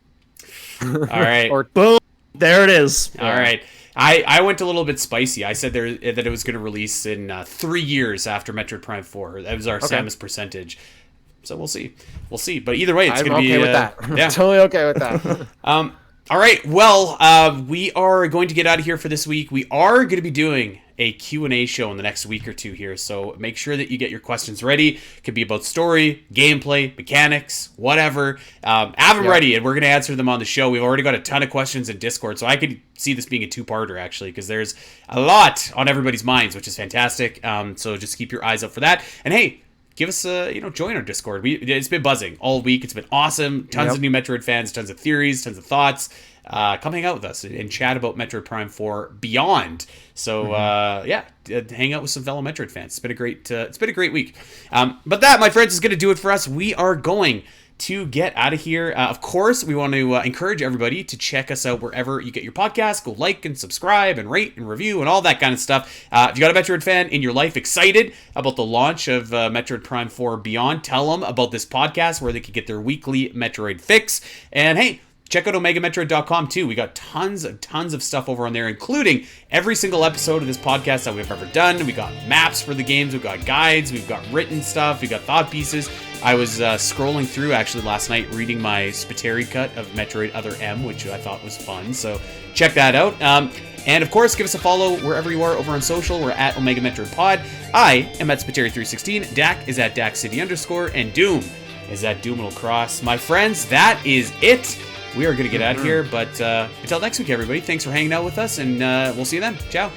All right. Or Boom! There it is. All right. I went a little bit spicy. I said that it was going to release in 3 years after Metroid Prime 4. That was our Samus percentage. So we'll see. But either way, it's I'm going to be... okay with that. Yeah. Totally okay with that. All right. Well, we are going to get out of here for this week. We are going to be doing a Q&A show in the next week or two here, so make sure that you get your questions ready. It could be about story, gameplay, mechanics, whatever. Have them ready, and we're going to answer them on the show. We've already got a ton of questions in Discord, so I could see this being a 2-parter, actually, because there's a lot on everybody's minds, which is fantastic. So just keep your eyes up for that. And hey, give us join our Discord. It's been buzzing all week. It's been awesome. Tons of new Metroid fans, tons of theories, tons of thoughts. Come hang out with us and chat about Metroid Prime 4 Beyond. So hang out with some fellow Metroid fans. It's been a great week. But that, my friends, is going to do it for us. We are going to get out of here. Of course, we want to encourage everybody to check us out wherever you get your podcasts. Go like and subscribe and rate and review and all that kind of stuff. If you got a Metroid fan in your life excited about the launch of Metroid Prime 4 Beyond, tell them about this podcast where they can get their weekly Metroid fix. And hey, check out OmegaMetroid.com too. We got tons of stuff over on there, including every single episode of this podcast that we've ever done. We got maps for the games, we've got guides, we've got written stuff, we've got thought pieces. I was scrolling through actually last night reading my Spiteri cut of Metroid Other M, which I thought was fun, so check that out. And of course, give us a follow wherever you are over on social. We're at Omega Metroid Pod. I am at Spiteri316. Dak is at DakCity_, and Doom is at Doominal Cross. My friends, that is it. We are going to get out of here, but until next week, everybody, thanks for hanging out with us, and we'll see you then. Ciao.